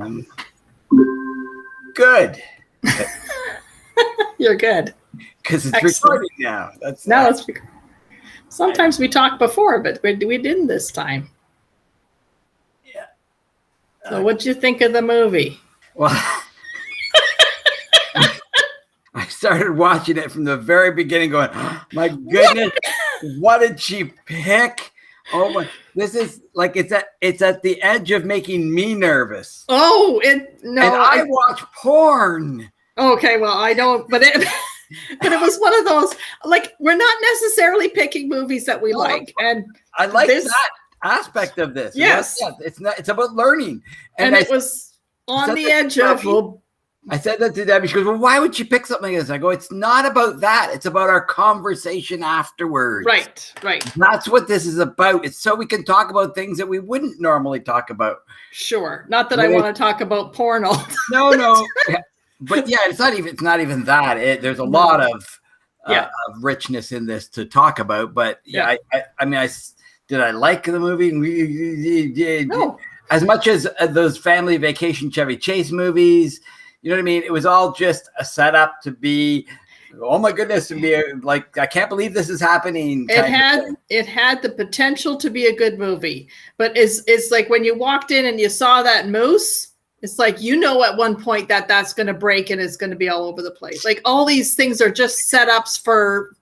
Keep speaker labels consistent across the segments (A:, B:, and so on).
A: Um, good.
B: You're good.
A: Because it's
B: Excellent.
A: recording now.
B: Now it's. Sometimes we talked before, but we didn't this time.
A: Yeah.
B: So what'd you think of the movie?
A: Well, I started watching it from the very beginning going, oh, my goodness, what did she pick? Oh my, this is like, it's at the edge of making me nervous.
B: Oh,
A: And I watch porn.
B: Okay, well, I don't, but it was one of those, like, we're not necessarily picking movies that we like. And
A: I like that aspect of this.
B: Yes.
A: It's about learning.
B: And it was on the edge of, well,
A: I said that to Debbie. She goes, well, why would you pick something like this? I go, it's not about that. It's about our conversation afterwards.
B: Right.
A: That's what this is about. It's so we can talk about things that we wouldn't normally talk about.
B: Sure. Not that I want to talk about porn all the time.
A: No. But yeah, it's not even that. There's a lot of richness in this to talk about. But I did I like the movie?
B: No.
A: As much as those family vacation Chevy Chase movies, you know what I mean? It was all just a setup to be, oh my goodness, to be like, I can't believe this is happening.
B: It had the potential to be a good movie, but it's like when you walked in and you saw that moose, it's like, at one point that's going to break and it's going to be all over the place. Like all these things are just setups for.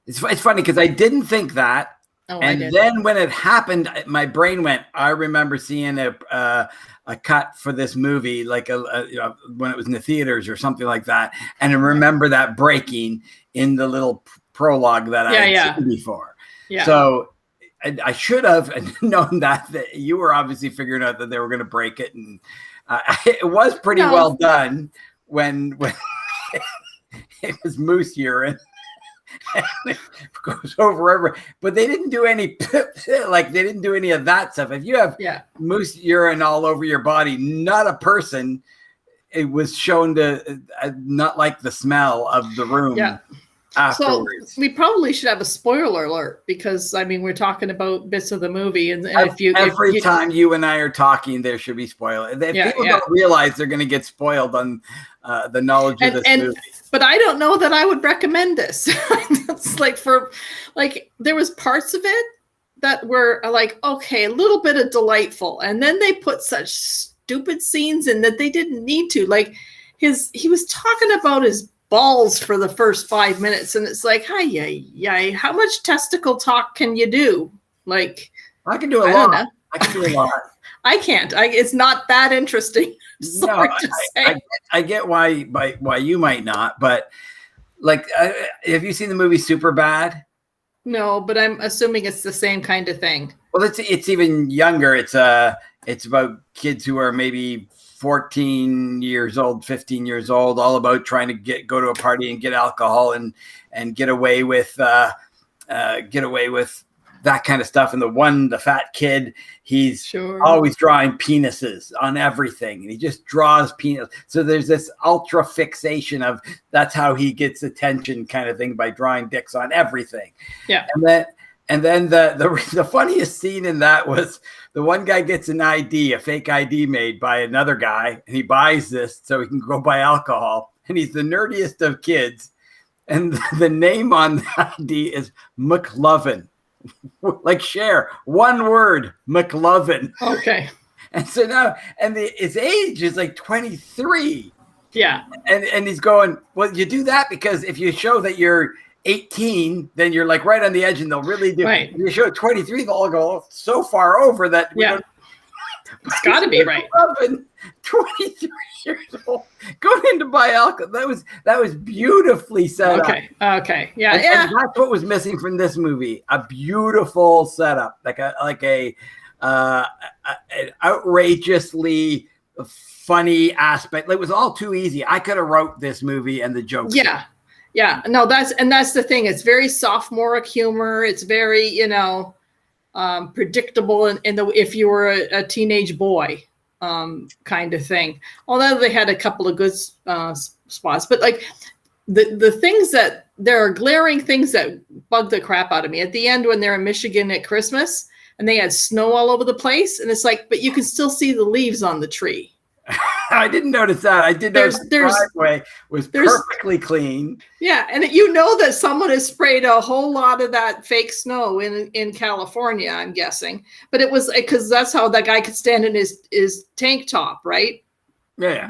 A: It's funny because I didn't think that. Then when it happened, my brain went, I remember seeing a cut for this movie, like when it was in the theaters or something like that. And I remember that breaking in the little prologue that I had seen before. Yeah. So I should have known that you were obviously figuring out that they were going to break it. And it was pretty well done when it was moose urine. And it goes over everywhere, but they didn't do any of that stuff. If you have moose urine all over your body, not a person, it was shown to not like the smell of the room. Yeah. Afterwards.
B: So we probably should have a spoiler alert because we're talking about bits of the movie, and
A: every time you and I are talking, there should be spoilers. If people don't realize they're going to get spoiled on the knowledge of this movie.
B: But I don't know that I would recommend this. It's there was parts of it that were like, okay, a little bit of delightful. And then they put such stupid scenes in that they didn't need to. Like he was talking about his balls for the first 5 minutes. And it's like, how much testicle talk can you do? Like,
A: I can do a lot. I can do a lot.
B: I can't. It's not that interesting. Sorry to say.
A: I get why you might not, but like, have you seen the movie Superbad?
B: No, but I'm assuming it's the same kind of thing.
A: Well, it's even younger. It's about kids who are maybe 14 years old, 15 years old, all about trying to go to a party and get alcohol and get away with that kind of stuff. And the fat kid, he's always drawing penises on everything. And he just draws penis. So there's this ultra fixation of that's how he gets attention kind of thing by drawing dicks on everything.
B: Yeah.
A: And then the funniest scene in that was the one guy gets a fake ID made by another guy. And he buys this so he can go buy alcohol. And he's the nerdiest of kids. And the name on the ID is McLovin. Like Cher, one word, McLovin.
B: Okay.
A: And so now, his age is like 23.
B: Yeah.
A: And he's going, well, you do that because if you show that you're 18, then you're like right on the edge and they'll really do.
B: Right.
A: If you show 23, they'll all go so far over that.
B: Yeah. It's got to be right.
A: 23 years old, going in to buy alcohol. That was beautifully set up.
B: Okay. Yeah.
A: And that's what was missing from this movie. A beautiful setup, like an outrageously funny aspect. It was all too easy. I could have wrote this movie and the jokes.
B: Yeah. No, that's the thing. It's very sophomoric humor. It's very, predictable if you were a teenage boy kind of thing. Although they had a couple of good spots, but like the things that there are glaring things that bug the crap out of me at the end when they're in Michigan at Christmas and they had snow all over the place. And it's like, but you can still see the leaves on the tree.
A: I didn't notice that. I did notice the driveway was perfectly clean.
B: Yeah, and you know that someone has sprayed a whole lot of that fake snow in California, I'm guessing. But it was because that's how that guy could stand in his tank top, right?
A: Yeah.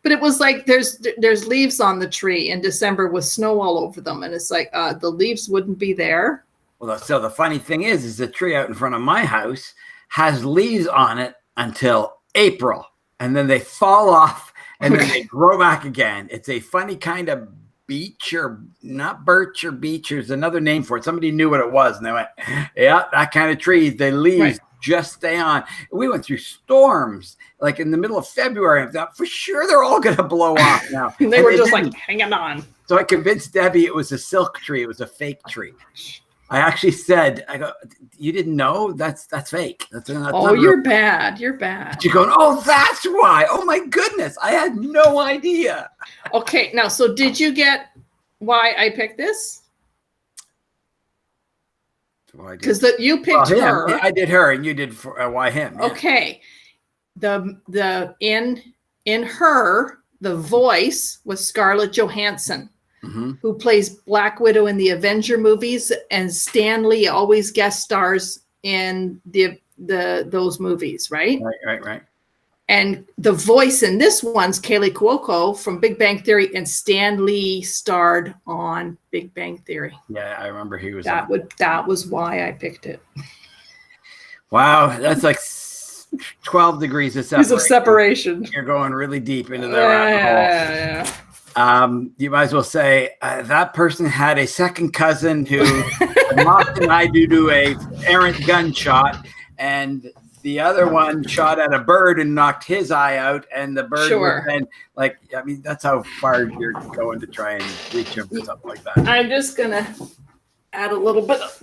B: But it was like there's leaves on the tree in December with snow all over them, and it's like the leaves wouldn't be there.
A: Well, so the funny thing is the tree out in front of my house has leaves on it until April, and then they fall off, and then they grow back again. It's a funny kind of beech, or not birch or beech. There's another name for it. Somebody knew what it was, and they went, "Yeah, that kind of tree. The leaves just stay on." We went through storms, like in the middle of February. I thought for sure they're all going to blow off now.
B: And they were just like hanging on.
A: So I convinced Debbie it was a silk tree. It was a fake tree. I actually said, "I go, you didn't know? That's fake. That's
B: you're bad. You're bad."
A: You're going, "Oh, that's why. Oh my goodness, I had no idea."
B: Okay, now, so did you get why I picked this? Because you picked her.
A: I did her, and you did why him. Yeah.
B: Okay, in her, the voice was Scarlett Johansson. Mm-hmm. Who plays Black Widow in the Avenger movies, and Stan Lee always guest stars in those movies, right?
A: Right.
B: And the voice in this one's Kaley Cuoco from Big Bang Theory, and Stan Lee starred on Big Bang Theory.
A: Yeah, I remember he was.
B: That was why I picked it.
A: Wow, that's like 12 degrees of separation.
B: Of separation.
A: You're going really deep into the rabbit hole.
B: Yeah.
A: You might as well say that person had a second cousin who lost an eye due to a errant gunshot, and the other one shot at a bird and knocked his eye out, and the bird was then that's how far you're going to try and reach him for something like that.
B: I'm just gonna add a little bit of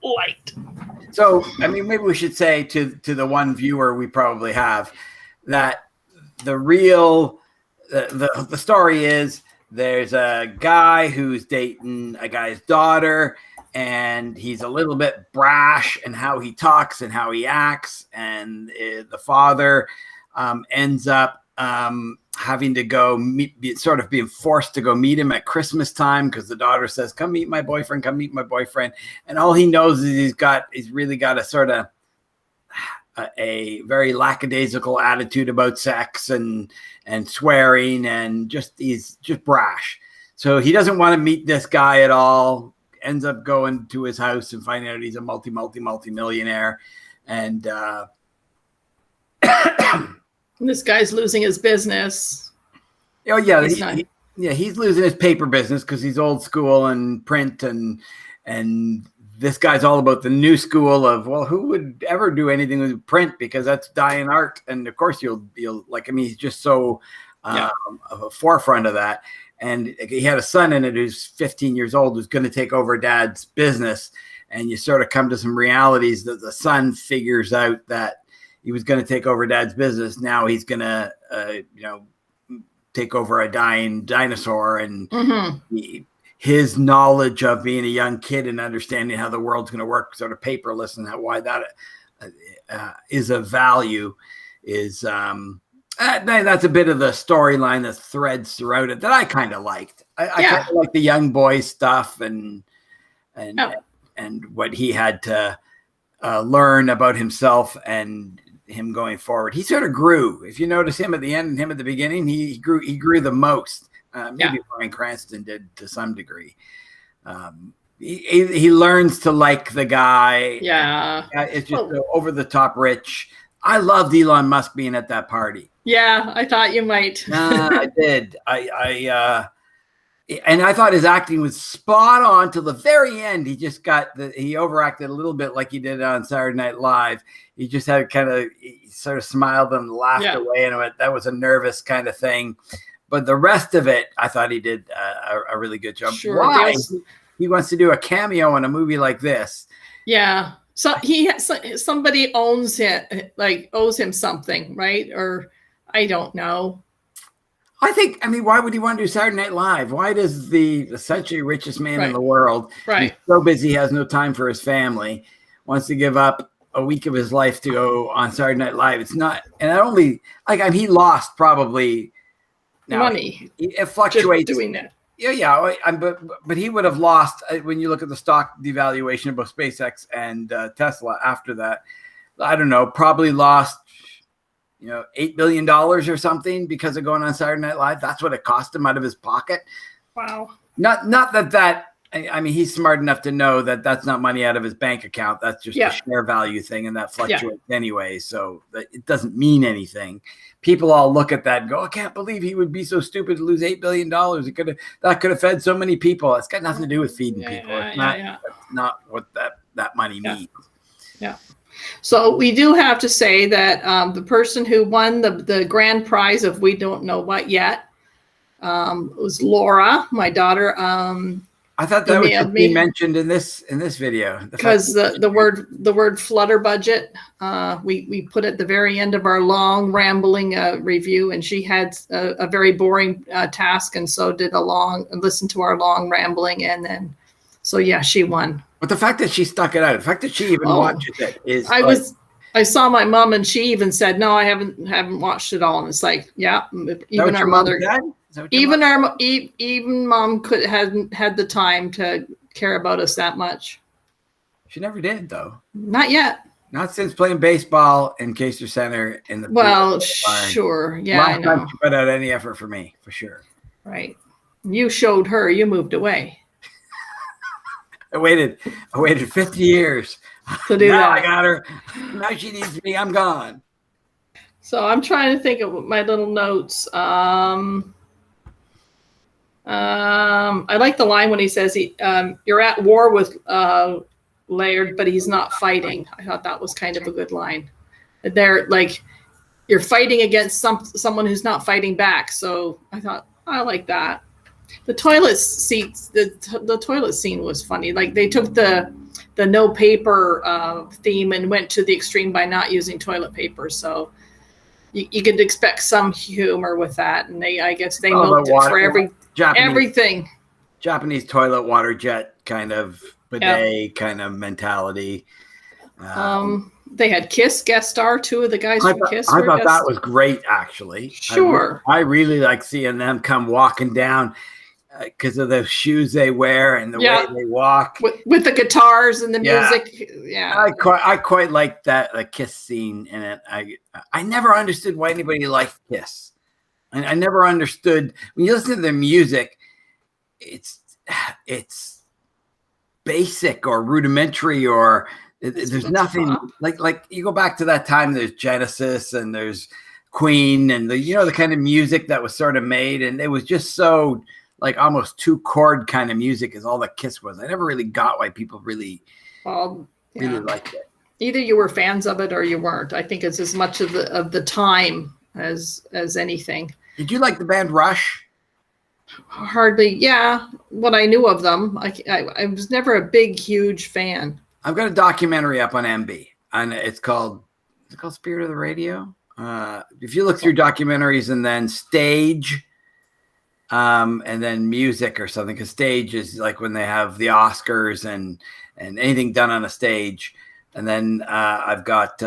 B: light.
A: So maybe we should say to the one viewer we probably have that the real the story is there's a guy who's dating a guy's daughter, and he's a little bit brash in how he talks and how he acts, and the father ends up having to go being forced to go meet him at Christmas time because the daughter says, come meet my boyfriend, and all he knows is he's really got a sort of a very lackadaisical attitude about sex and swearing, and he's just brash. So he doesn't want to meet this guy at all. Ends up going to his house and finding out he's a multi-millionaire. And
B: this guy's losing his business.
A: Oh yeah. He's losing his paper business because he's old school and print, and this guy's all about the new school of, well, who would ever do anything with print because that's dying art. And of course you'll he's just so a forefront of that. And he had a son in it who's 15 years old, who's going to take over dad's business. And you sort of come to some realities that the son figures out that he was going to take over dad's business. Now he's going to, take over a dying dinosaur, and his knowledge of being a young kid and understanding how the world's going to work sort of paperless, and why that is of value is that's a bit of the storyline that threads throughout it that I kind of liked. I kind of like the young boy stuff and what he had to learn about himself and him going forward. He sort of grew. If you notice him at the end and him at the beginning, he grew the most. Maybe Bryan Cranston did to some degree. He learns to like the guy.
B: Yeah.
A: It's just over the top rich. I loved Elon Musk being at that party.
B: Yeah, I thought you might.
A: I did. And I thought his acting was spot on till the very end. He just he overacted a little bit like he did on Saturday Night Live. He just had he sort of smiled and laughed away, and went, that was a nervous kind of thing. But the rest of it, I thought he did a really good job.
B: Sure.
A: Why he wants to do a cameo in a movie like this?
B: Yeah. So somebody owes him something, right? Or I don't know.
A: Why would he want to do Saturday Night Live? Why does the essentially richest man in the world, he's so busy, he has no time for his family, wants to give up a week of his life to go on Saturday Night Live. It's not, and I only like, I mean, he lost probably
B: money.
A: It fluctuates.
B: Just doing that.
A: Yeah. But he would have lost when you look at the stock devaluation of both SpaceX and Tesla after that. I don't know, probably lost, $8 billion or something because of going on Saturday Night Live. That's what it cost him out of his pocket.
B: Wow.
A: Not that. I mean, he's smart enough to know that that's not money out of his bank account. That's just a share value thing, and that fluctuates anyway. So it doesn't mean anything. People all look at that and go, "I can't believe he would be so stupid to lose $8 billion. That could have fed so many people." It's got nothing to do with feeding people. It's not what that money means.
B: Yeah. So we do have to say that the person who won the grand prize of we don't know what yet was Laura, my daughter.
A: I thought that would be mentioned in this video
B: because the word flutter budget we put at the very end of our long rambling review, and she had a very boring task, and so did listened to our long rambling, and then she won.
A: But the fact that she stuck it out, the fact that she even watches it is.
B: I saw my mom, and she even said, "No, I haven't watched it all." And it's like, even our mother. Even mom hadn't had the time to care about us that much.
A: She never did, though.
B: Not yet.
A: Not since playing baseball in Kaiser Center in the.
B: Well, sure, yeah, I know.
A: She put out any effort for me, for sure.
B: Right. You showed her. You moved away.
A: I waited 50 years
B: to do that.
A: I got her. Now she needs me. I'm gone.
B: So I'm trying to think of my little notes. I like the line when he says you're at war with Laird, but he's not fighting. I thought that was kind of a good line. They're like, you're fighting against someone who's not fighting back. So I thought, I like that. The toilet seats, the toilet scene was funny. Like they took the no paper theme and went to the extreme by not using toilet paper. So you could expect some humor with that. And I guess they milked it for everything.
A: Japanese toilet water jet kind of bidet kind of mentality.
B: They had Kiss guest star. Two of the guys from Kiss.
A: I thought that was great, actually.
B: Sure.
A: I really like seeing them come walking down because of the shoes they wear and the way they walk
B: with the guitars and the music. Yeah,
A: I quite like that the Kiss scene in it. I never understood why anybody liked Kiss. I never understood when you listen to their music. It's basic or rudimentary, or there's nothing like you go back to that time. There's Genesis and there's Queen and the kind of music that was sort of made, and it was just so like almost 2-chord kind of music is all that Kiss was. I never really got why people really liked it.
B: Either you were fans of it or you weren't. I think it's as much of the time as anything.
A: Did you like the band Rush?
B: Hardly. Yeah, what I knew of them. I was never a big, huge fan.
A: I've got a documentary up on MB, and it's called Spirit of the Radio. If you look through documentaries and then Stage, and then music or something, because Stage is like when they have the Oscars and anything done on a stage. And then I've got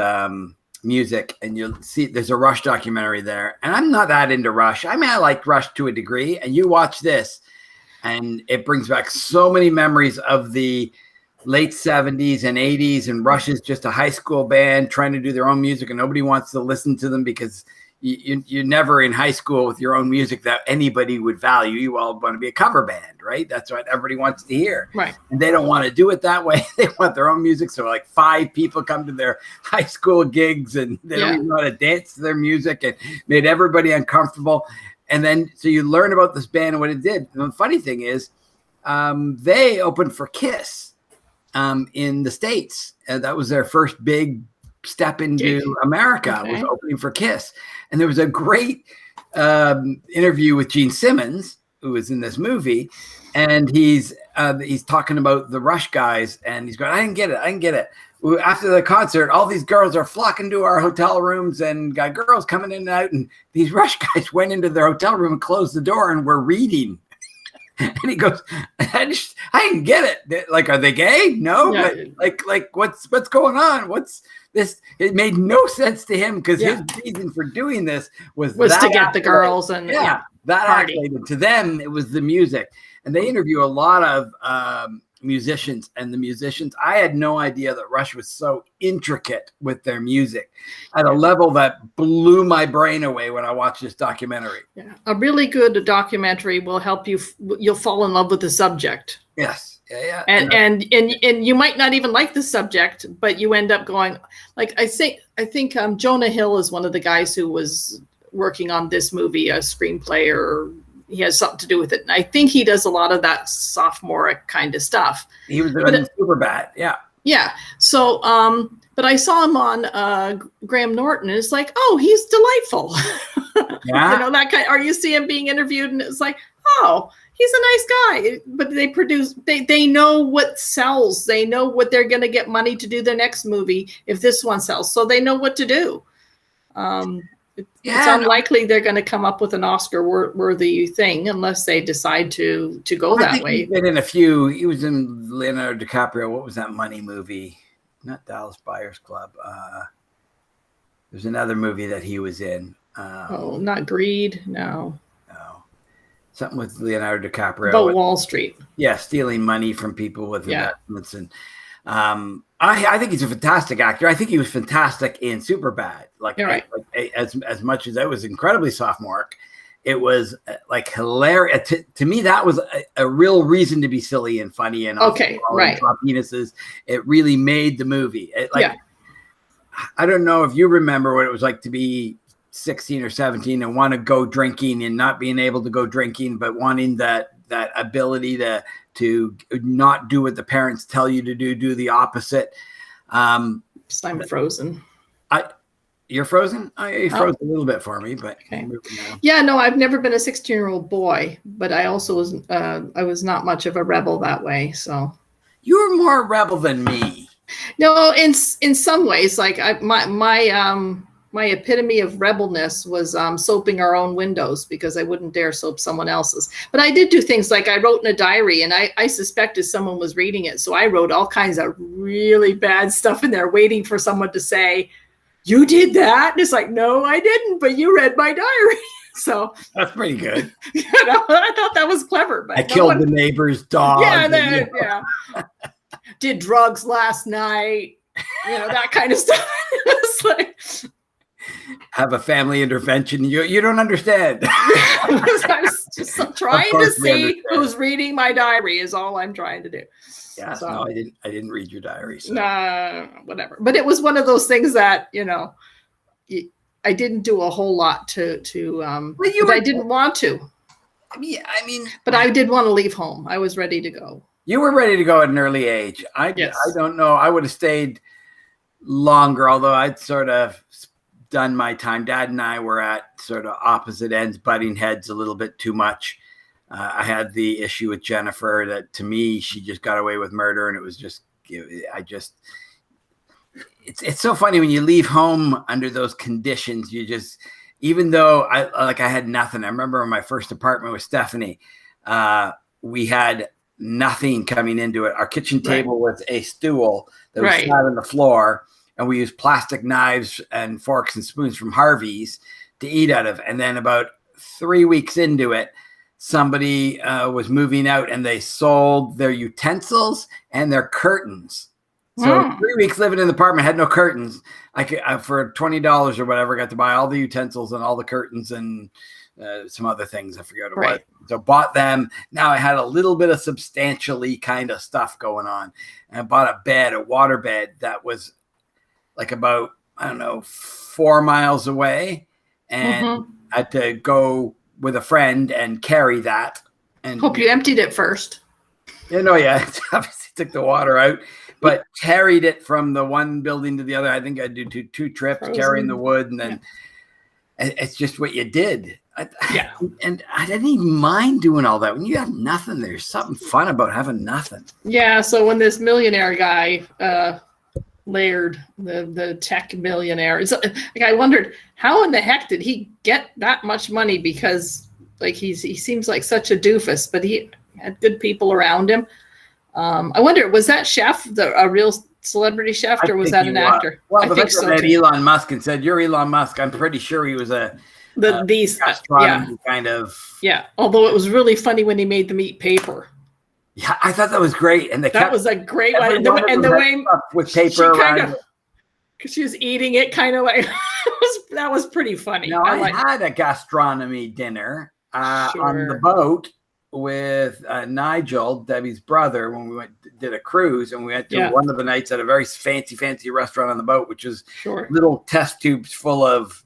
A: music, and you'll see there's a Rush documentary there. And I'm not that into Rush. I mean, I like Rush to a degree. And you watch this, and it brings back so many memories of the late 70s and 80s. And Rush is just a high school band trying to do their own music, and nobody wants to listen to them because you're never in high school with your own music that anybody would value. You all want to be a cover band, right? That's what everybody wants to hear.
B: Right.
A: And they don't want to do it that way. They want their own music. So like 5 people come to their high school gigs, and they don't even know how to dance to their music, and made everybody uncomfortable. And then, so you learn about this band and what it did. And the funny thing is, they opened for Kiss in the States. And that was their first big step into America, was opening for Kiss. And there was a great interview with Gene Simmons, who was in this movie, and he's talking about the Rush guys, and he's going, I didn't get it. After the concert, all these girls are flocking to our hotel rooms, and got girls coming in and out, and these Rush guys went into their hotel room and closed the door and were reading. And he goes, I didn't get it. Like, are they gay? No,
B: Yeah.
A: but like what's going on? What's this? It made no sense to him because his reason for doing this was
B: to get the girls and
A: that
B: party.
A: accolade. To them, it was the music. And they interview a lot of musicians, and the musicians, I had no idea that Rush was so intricate with their music at a level that blew my brain away when I watched this documentary.
B: Yeah. A really good documentary will help you. You'll fall in love with the subject.
A: Yes. Yeah.
B: And you might not even like the subject, but you end up going, like, I think Jonah Hill is one of the guys who was working on this movie, a screenplay, or he has something to do with it. And I think he does a lot of that sophomoric kind of stuff.
A: He was in Superbad. Yeah.
B: Yeah. So, but I saw him on Graham Norton, and it's like, oh, he's delightful.
A: Yeah.
B: You know, that kind, or you see him being interviewed, and it's like, oh, he's a nice guy. But they know what sells. They know what they're going to get money to do their next movie if this one sells. So they know what to do. It's unlikely they're going to come up with an Oscar-worthy thing unless they decide to go that way.
A: He's been in a few. He was in Leonardo DiCaprio. What was that money movie? Not Dallas Buyers Club. There's another movie that he was in.
B: Not Greed. No.
A: Something with Leonardo DiCaprio.
B: About Wall Street.
A: Yeah, stealing money from people with investments. And I think he's a fantastic actor. I think he was fantastic in Superbad. As much as that was incredibly sophomoric, it was like hilarious. To me, that was a real reason to be silly and funny and drop penises. It really made the movie. I don't know if you remember what it was like to be 16 or 17 and want to go drinking and not being able to go drinking, but wanting that ability to not do what the parents tell you to do the opposite.
B: I'm frozen.
A: You're frozen? You froze a little bit for me, but
B: okay. Yeah, no, I've never been a 16-year-old boy, but I also was not much of a rebel that way. So
A: you were more a rebel than me.
B: No, in some ways, like my epitome of rebelness was soaping our own windows because I wouldn't dare soap someone else's. But I did do things like I wrote in a diary, and I suspected someone was reading it. So I wrote all kinds of really bad stuff in there waiting for someone to say, you did that? And it's like, no, I didn't, but you read my diary. So
A: that's pretty good.
B: I thought that was clever. But
A: I killed the neighbor's dog.
B: Yeah. Did drugs last night. That kind of stuff. It's like,
A: have a family intervention. You don't understand.
B: I was just trying to see who's reading my diary is all I'm trying to do.
A: Yeah, so, no, I didn't read your diary. So.
B: Whatever. But it was one of those things that, I didn't do a whole lot to I didn't want to.
A: Yeah,
B: but I did want to leave home. I was ready to go.
A: You were ready to go at an early age. I don't know. I would have stayed longer, although I'd sort of done my time. Dad and I were at sort of opposite ends, butting heads a little bit too much. I had the issue with Jennifer that to me, she just got away with murder. And it was just, it's so funny when you leave home under those conditions, even though I had nothing. I remember in my first apartment with Stephanie, we had nothing coming into it. Our kitchen table was a stool that was sat on the floor, and we used plastic knives and forks and spoons from Harvey's to eat out of. And then about 3 weeks into it, somebody was moving out, and they sold their utensils and their curtains. So 3 weeks living in the apartment, had no curtains. I could, for $20 or whatever, got to buy all the utensils and all the curtains and some other things. I forget what it was. So bought them. Now I had a little bit of substantially kind of stuff going on. And I bought a water bed that was like about, 4 miles away. And I had to go with a friend and carry that. And
B: hope you emptied it first.
A: Obviously took the water out, but carried it from the one building to the other. I think I did two trips carrying the wood, and then it's just what you did. And I didn't even mind doing all that. When you have nothing, there's something fun about having nothing.
B: Yeah. So when this millionaire guy, Laird, the tech millionaire, I wondered how in the heck did he get that much money? Because he seems like such a doofus, but had good people around him. I wonder, was that chef a real celebrity chef, or was that an actor?
A: Well, I think so. Met Elon Musk and said, "You're Elon Musk." I'm pretty sure he was gastronomy kind of.
B: Yeah, although it was really funny when he made them eat paper.
A: Yeah, I thought that was great, and
B: that was a great one. And the way
A: with paper around.
B: Because she was eating it, kind of like that was pretty funny.
A: Now, I had a gastronomy dinner on the boat with Nigel, Debbie's brother, when we did a cruise, and we went to one of the nights at a very fancy restaurant on the boat, which is little test tubes full of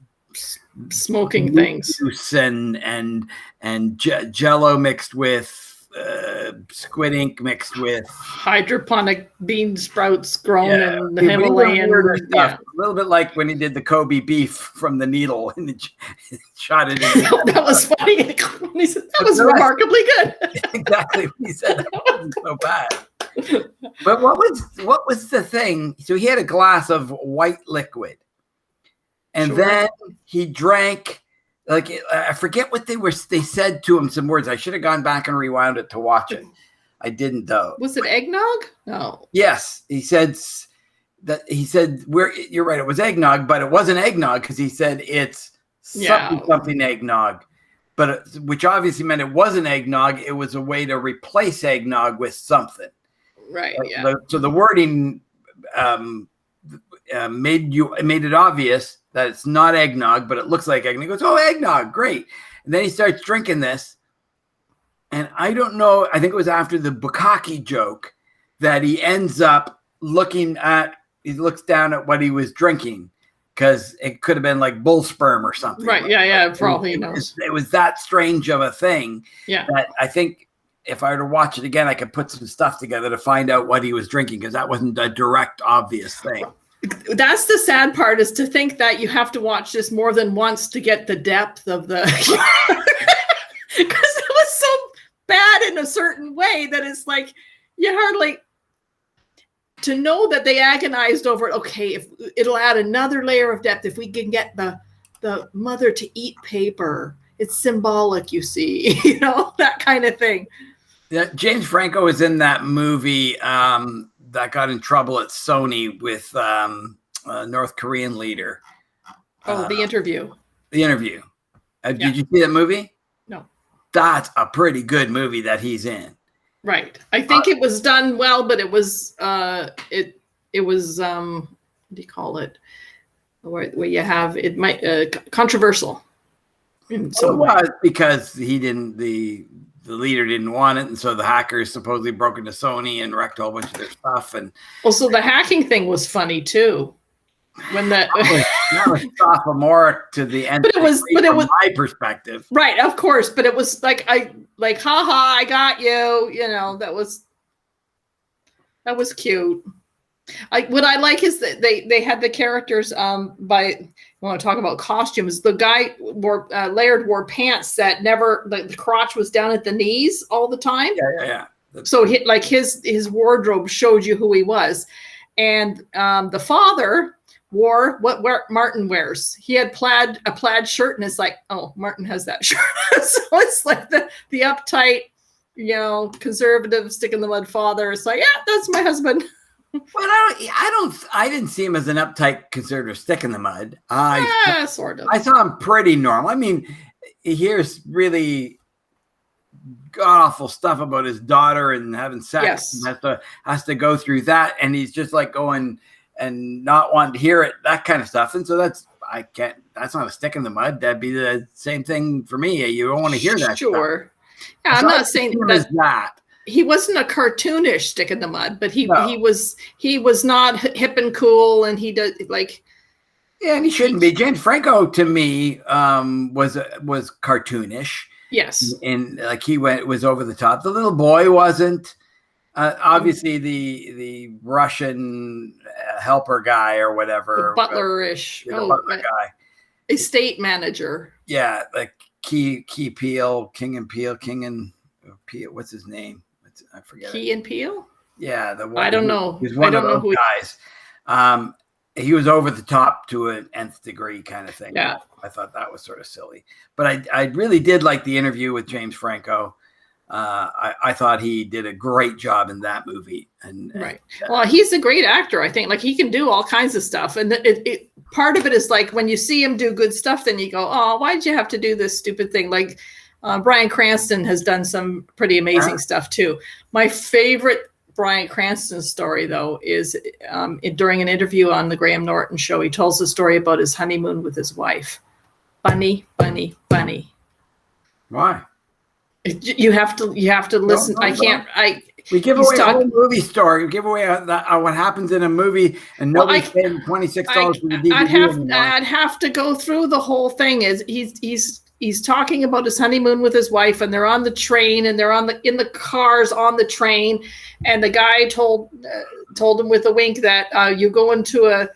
B: smoking things,
A: and Jello mixed with squid ink mixed with
B: hydroponic bean sprouts grown in the Himalayan
A: stuff. A little bit like when he did the Kobe beef from the needle and shot it in.
B: That was funny. He said, that was remarkably good.
A: Exactly. He said that wasn't so bad. But what was the thing? So he had a glass of white liquid, and then he drank. Like, I forget what they said to him, some words. I should have gone back and rewound it to watch it. I didn't, though.
B: Was it eggnog? No.
A: Yes. He said you're right. It was eggnog, but it wasn't eggnog because he said it's something eggnog, but which obviously meant it wasn't eggnog. It was a way to replace eggnog with something.
B: Right.
A: So the wording made it obvious that it's not eggnog, but it looks like eggnog. He goes, "Oh, eggnog, great." And then he starts drinking this. And I don't know, I think it was after the bukkake joke that he ends up he looks down at what he was drinking, because it could have been like bull sperm or something.
B: Right, yeah, for all he knows.
A: It was that strange of a thing that I think if I were to watch it again, I could put some stuff together to find out what he was drinking, because that wasn't a direct, obvious thing.
B: That's the sad part, is to think that you have to watch this more than once to get the depth of the because it was so bad in a certain way that it's like you hardly to know that they agonized over it. Okay, if it'll add another layer of depth if we can get the mother to eat paper. It's symbolic, you see, that kind of thing.
A: Yeah, James Franco was in that movie that got in trouble at Sony with a North Korean leader.
B: The Interview.
A: The Interview. Did you see that movie?
B: No.
A: That's a pretty good movie that he's in.
B: Right. I think it was done well, but it was it was what do you call it? Where you have it might controversial.
A: It was because the leader didn't want it, and so the hackers supposedly broke into Sony and wrecked a whole bunch of their stuff. And
B: also the hacking thing was funny too. When that
A: was sophomoric to the end. But it was from my perspective,
B: right? Of course, but it was like haha, I got you. That was cute. What I like is that they had the characters I want to talk about costumes. The guy Laird wore pants that never the crotch was down at the knees all the time.
A: Yeah.
B: So his wardrobe showed you who he was, and the father wore what Martin wears. He had a plaid shirt, and it's like, oh, Martin has that shirt. So it's like the uptight, conservative stick in the mud father. It's like, yeah, that's my husband.
A: Well, I didn't see him as an uptight conservative stick in the mud.
B: Sort of.
A: I saw him pretty normal. I mean, he hears really god-awful stuff about his daughter and having sex.
B: Yes.
A: And has to go through that, and he's just like going and not wanting to hear it, that kind of stuff. And so that's not a stick in the mud. That'd be the same thing for me. You don't want to hear that.
B: Sure.
A: Stuff.
B: Yeah, I'm not saying
A: that.
B: He wasn't a cartoonish stick in the mud, but he was not hip and cool, and he does like.
A: Yeah, and he shouldn't be. James Franco to me was cartoonish.
B: Yes.
A: And like was over the top. The little boy wasn't. Obviously, the Russian helper guy or whatever,
B: the butler-ish,
A: butler guy,
B: estate manager.
A: Yeah, like King and Peele. What's his name? I forget.
B: Key and Peele.
A: Yeah,
B: I don't know.
A: He's one of those guys. He was over the top to an nth degree kind of thing.
B: Yeah,
A: I thought that was sort of silly, but I really did like The Interview with James Franco. I thought he did a great job in that movie. And
B: right. Well, he's a great actor. I think like he can do all kinds of stuff. And it part of it is like when you see him do good stuff, then you go, oh, why'd you have to do this stupid thing? Like Bryan Cranston has done some pretty amazing stuff too. My favorite Bryan Cranston story, though, is during an interview on the Graham Norton show. He tells the story about his honeymoon with his wife. Funny.
A: Why?
B: You have to listen.
A: No,
B: I can't.
A: We give away a whole movie story. We give away what happens in a movie, and nobody's paying $26 for the DVD.
B: I'd have to go through the whole thing. He's talking about his honeymoon with his wife, and they're on the train, and they're in the cars on the train, and the guy told him with a wink that you go into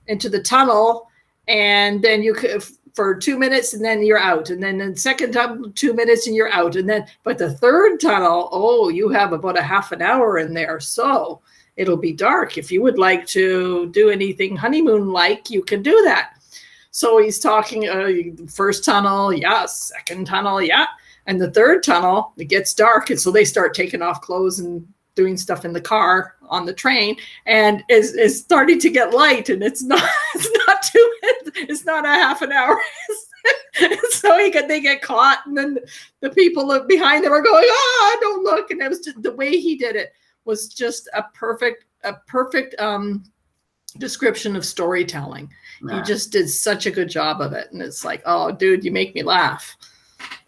B: the tunnel, and then you could for 2 minutes, and then you're out, and then the second time 2 minutes, and you're out, and then but the third tunnel, you have about a half an hour in there, so it'll be dark. If you would like to do anything honeymoon-like, you can do that. So he's talking first tunnel, yeah, second tunnel, yeah. And the third tunnel, it gets dark. And so they start taking off clothes and doing stuff in the car on the train. And it's starting to get light. And it's not 2 minutes. It's not a half an hour. So they get caught. And then the people behind them are going, don't look. And it was just the way he did it was just a perfect description of storytelling. He just did such a good job of it, and it's like, oh, dude, you make me laugh.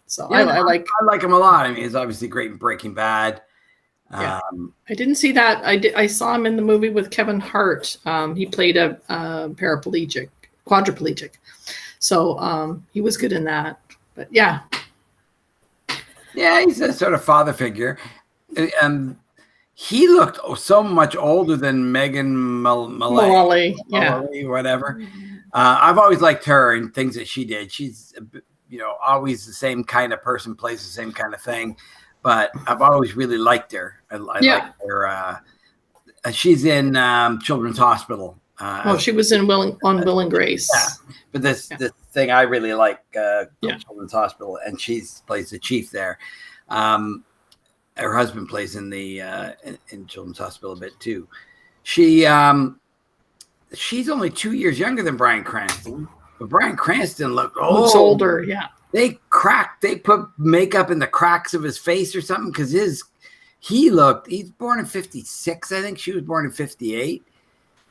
B: So yeah, I
A: like him a lot. I mean, he's obviously great in Breaking Bad.
B: I didn't see that. I saw him in the movie with Kevin Hart. He played a quadriplegic. So he was good in that. But yeah,
A: he's a sort of father figure. He looked so much older than Megan Mullally, whatever. I've always liked her and things that she did. She's, always the same kind of person, plays the same kind of thing. But I've always really liked her. I like her. She's in Children's Hospital.
B: She was in Will and Grace.
A: Yeah, but this thing I really like, Children's Hospital, and she plays the chief there. Her husband plays in the in Children's Hospital a bit too. She's only 2 years younger than Bryan Cranston, but Bryan Cranston looked old.
B: Looks older, yeah.
A: They put makeup in the cracks of his face or something because he's born in 56, I think. She was born in 58.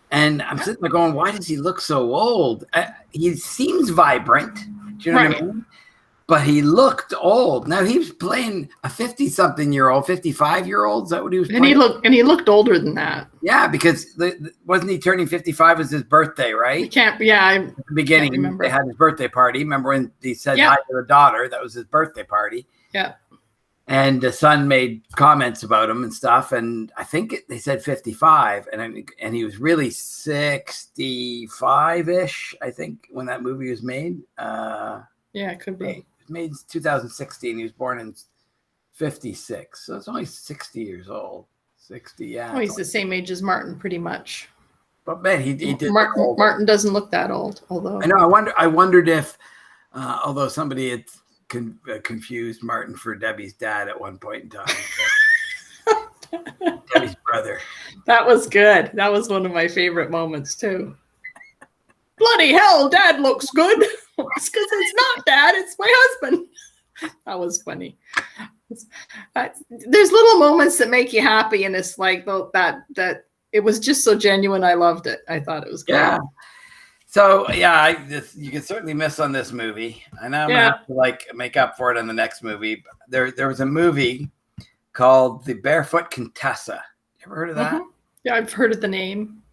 A: And I'm sitting there going, why does he look so old? He seems vibrant. Do you know what I mean? But he looked old. Now he was playing a 50-something-year-old, 55-year-old. Is that what he was playing?
B: And he looked older than that.
A: Yeah, because wasn't he turning 55 as his birthday, right?
B: At the
A: beginning, they had his birthday party. Remember when he said hi to the daughter? That was his birthday party.
B: Yeah.
A: And the son made comments about him and stuff. And I think they said 55. And he was really 65-ish, I think, when that movie was made.
B: It could be.
A: Made 2016. He was born in 56, so it's only 60 years old. 60, yeah.
B: Oh, he's the same age as Martin, pretty much.
A: But man, he did.
B: Martin doesn't look that old, although.
A: I know. I wondered if, although somebody had confused Martin for Debbie's dad at one point in time. Debbie's brother.
B: That was good. That was one of my favorite moments too. Bloody hell, Dad looks good. It's because it's not Dad, it's my husband. That was funny. There's little moments that make you happy, and it's like that it was just so genuine. I loved it. I thought it was good.
A: Yeah. So you can certainly miss on this movie. I know I'm gonna have to make up for it in the next movie. There was a movie called The Barefoot Contessa. You ever heard of that?
B: Mm-hmm. Yeah, I've heard of the name.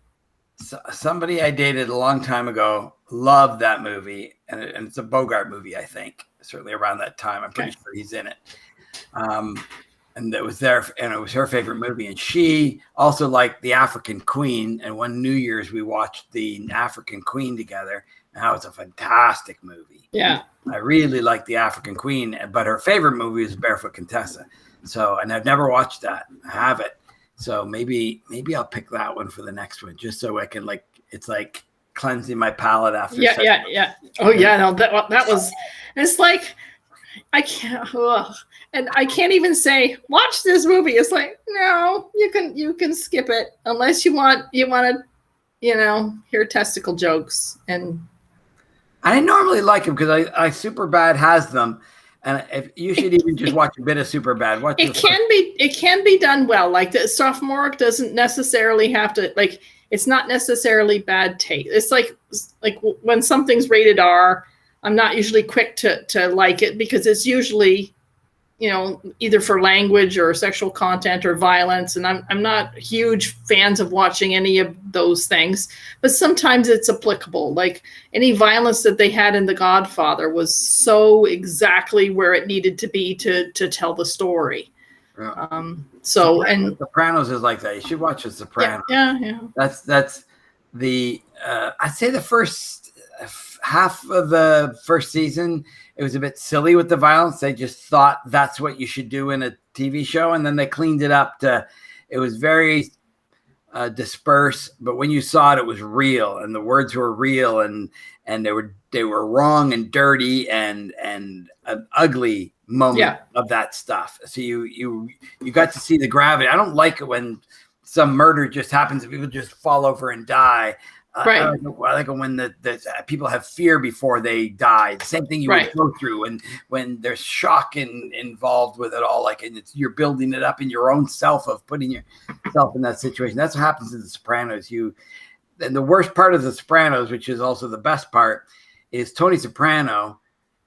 A: So, somebody I dated a long time ago loved that movie, and it's a Bogart movie, I think. Certainly around that time, I'm pretty sure he's in it. And it was her favorite movie, and she also liked The African Queen. And one New Year's we watched The African Queen together, and that was a fantastic movie.
B: Yeah,
A: I really liked The African Queen, but her favorite movie is Barefoot Contessa. So, and I've never watched that. I have it. So maybe I'll pick that one for the next one, just so I can it's like cleansing my palate after.
B: Yeah. Oh yeah, no, that was. It's like I can't, and I can't even say watch this movie. It's like, no, you can skip it unless you want to, hear testicle jokes. And
A: I normally like them because I Superbad has them, and if you should even just watch a bit of Superbad.
B: It can be done well. Like the sophomoric doesn't necessarily have to, like, it's not necessarily bad taste. It's like when something's rated R, I'm not usually quick to like it because it's usually, either for language or sexual content or violence. And I'm not huge fans of watching any of those things, but sometimes it's applicable. Like any violence that they had in The Godfather was so exactly where it needed to be to tell the story.
A: Yeah.
B: And
A: Sopranos is like that. You should watch The Sopranos.
B: Yeah.
A: That's the I'd say the first half of the first season, it was a bit silly with the violence. They just thought that's what you should do in a TV show, and then they cleaned it up to. It was very dispersed, but when you saw it, it was real, and the words were real, and they were wrong and dirty and an ugly moment of that stuff. So you got to see the gravity. I don't like it when some murder just happens and people just fall over and die.
B: Right.
A: I like it when the people have fear before they die. The same thing you would go through, and when there's shock involved with it all, like, and you're building it up in your own self of putting yourself in that situation. That's what happens in The Sopranos. And the worst part of The Sopranos, which is also the best part, is Tony Soprano.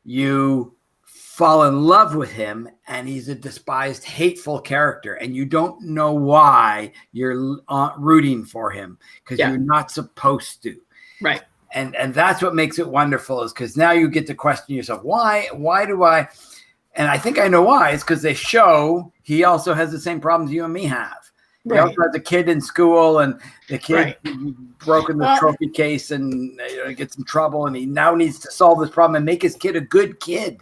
A: You fall in love with him, and he's a despised, hateful character, and you don't know why you're rooting for him because you're not supposed to.
B: Right.
A: And that's what makes it wonderful, is because now you get to question yourself. Why do I? And I think I know why. It's because they show he also has the same problems you and me have. He also has a kid in school, and the kid broken the trophy case and gets in trouble, and he now needs to solve this problem and make his kid a good kid.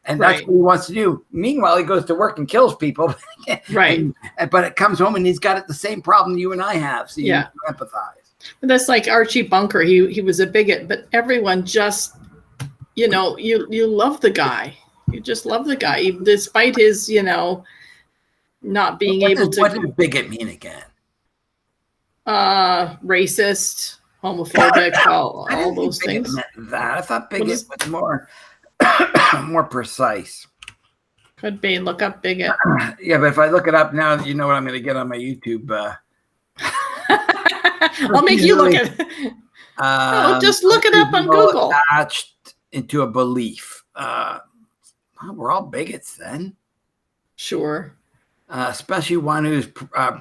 A: And that's what he wants to do. Meanwhile, he goes to work and kills people. But it comes home and he's got the same problem you and I have. So you empathize.
B: But that's like Archie Bunker. He was a bigot, but everyone just, you love the guy. You just love the guy, despite his, not being able to.
A: What does bigot mean again?
B: Racist, homophobic, all those things.
A: I thought bigot was more precise.
B: Could be. Look up bigot.
A: Yeah, but if I look it up now, you know what I'm going to get on my YouTube.
B: I'll make you look at it. Just look it up on Google.
A: Attached into a belief. We're all bigots then.
B: Sure.
A: Especially one who's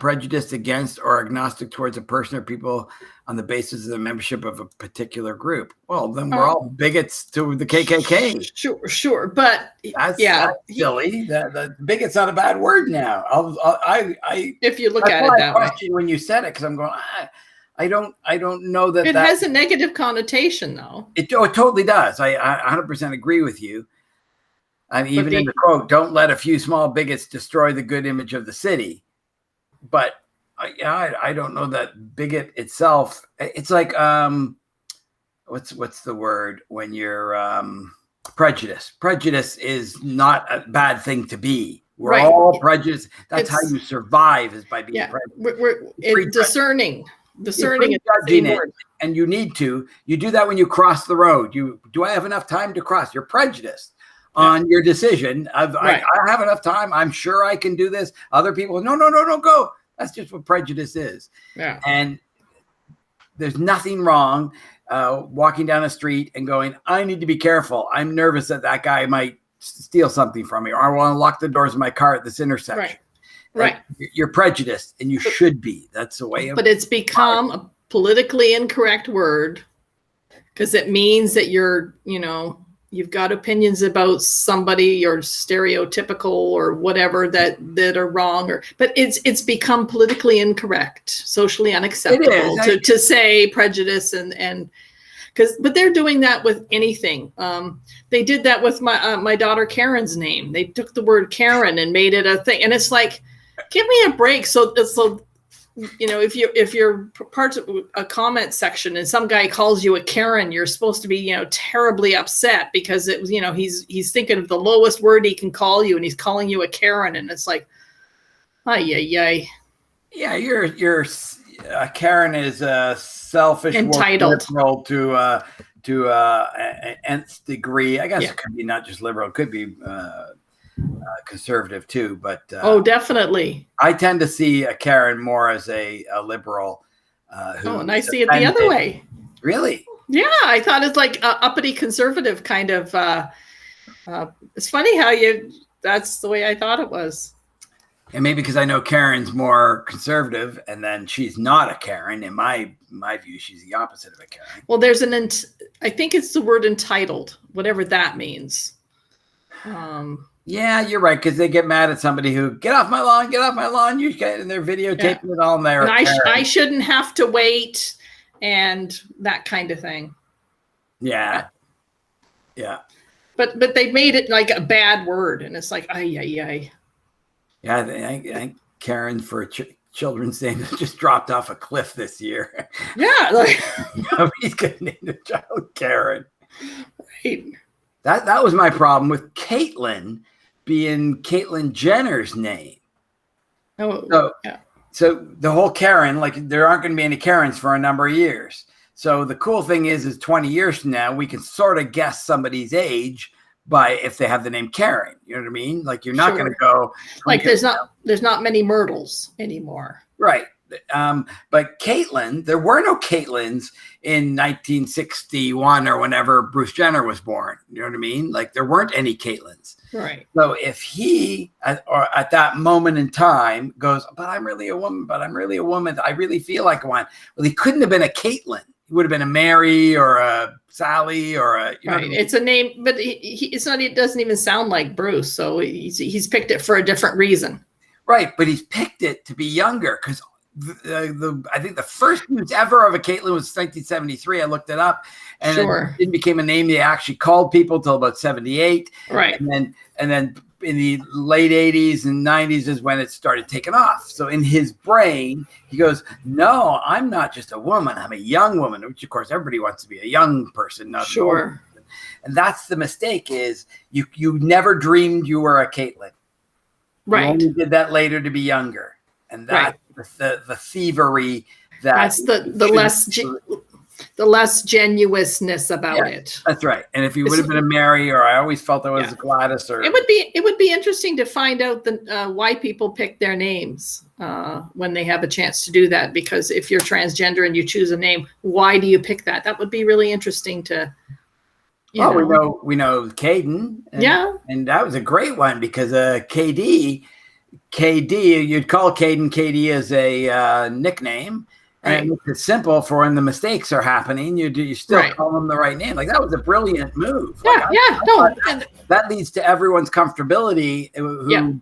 A: prejudiced against or agnostic towards a person or people on the basis of the membership of a particular group. Well, then we're all bigots to the KKK.
B: Sure, but
A: that's silly. The bigot's not a bad word now.
B: If you look at it that way.
A: When you said it, because I'm going, I don't know that
B: it has a negative connotation, though.
A: It totally does. I 100% agree with you. And even in the quote, don't let a few small bigots destroy the good image of the city. But I don't know that bigot itself. It's like what's the word when you're prejudice. Prejudice is not a bad thing to be. We're all prejudiced. That's how you survive, is by being prejudiced.
B: We're discerning. Discerning is
A: judging it, and you need to. You do that when you cross the road. Do I have enough time to cross? You're prejudiced on your decision. I have enough time. I'm sure I can do this. Other people, no, go. That's just what prejudice is. Yeah. And there's nothing wrong walking down a street and going, I need to be careful. I'm nervous that guy might steal something from me, or I want to lock the doors of my car at this intersection.
B: Right.
A: You're prejudiced, and you should be. That's the way.
B: But it's become a politically incorrect word because it means that you've got opinions about somebody or stereotypical or whatever that are wrong, but it's become politically incorrect, socially unacceptable to say prejudice but they're doing that with anything. They did that with my daughter Karen's name. They took the word Karen and made it a thing, and it's like, give me a break. So if you're part of a comment section and some guy calls you a Karen, you're supposed to be, terribly upset because it was, he's thinking of the lowest word he can call you and he's calling you a Karen. And it's like, ay. Yeah,
A: you're Karen is a selfish,
B: entitled
A: to nth degree. I guess it could be not just liberal, it could be conservative too, but
B: definitely.
A: I tend to see a Karen more as a liberal.
B: And I see it the other way.
A: Really?
B: Yeah, I thought it's like uppity conservative kind of. It's funny how that's the way I thought it was.
A: And maybe because I know Karen's more conservative, and then she's not a Karen. In my view, she's the opposite of a Karen.
B: Well, there's I think it's the word entitled, whatever that means.
A: Yeah, you're right, because they get mad at somebody who get off my lawn. And they're videotaping it all there.
B: And I shouldn't have to wait, and that kind of thing.
A: Yeah.
B: But they made it like a bad word, and it's like ay.
A: Yeah, I think Karen for Children's Day just dropped off a cliff this year.
B: Yeah, like
A: nobody's gonna name the child Karen.
B: Right.
A: That was my problem with Caitlyn being Caitlyn Jenner's name. So the whole Karen, like there aren't going to be any Karens for a number of years. So the cool thing is 20 years from now, we can sort of guess somebody's age by if they have the name Karen. You know what I mean? Like you're not going to go
B: like there's not many Myrtles anymore.
A: Right. But Caitlyn, there were no Caitlyns in 1961 or whenever Bruce Jenner was born. You know what I mean? Like there weren't any Caitlyns.
B: Right.
A: So if he, at that moment in time, goes, but I'm really a woman. I really feel like one. Well, he couldn't have been a Caitlyn. He would have been a Mary or a Sally or a. You know
B: right. It's a name, but it's not. It doesn't even sound like Bruce. So he's picked it for a different reason.
A: Right, but he's picked it to be younger because. I think the first news ever of a Caitlyn was 1973. I looked it up, and it became a name they actually called people till about 78.
B: Right,
A: and then in the late 80s and 90s is when it started taking off. So in his brain, he goes, "No, I'm not just a woman. I'm a young woman." Which of course everybody wants to be a young person, not an old person. And that's the mistake: is you never dreamed you were a Caitlyn.
B: Right,
A: you only did that later to be younger, and that. The thievery
B: that's the less genuineness about it.
A: That's right. And if you would have been a Mary, or I always felt there was a Gladys, or
B: it would be interesting to find out why people pick their names when they have a chance to do that. Because if you're transgender and you choose a name, why do you pick that? That would be really interesting to.
A: We know Caden. And that was a great one because KD, you'd call Caden KD as a nickname, and it's simple for when the mistakes are happening. You still call them the right name. Like that was a brilliant move. That leads to everyone's comfortability who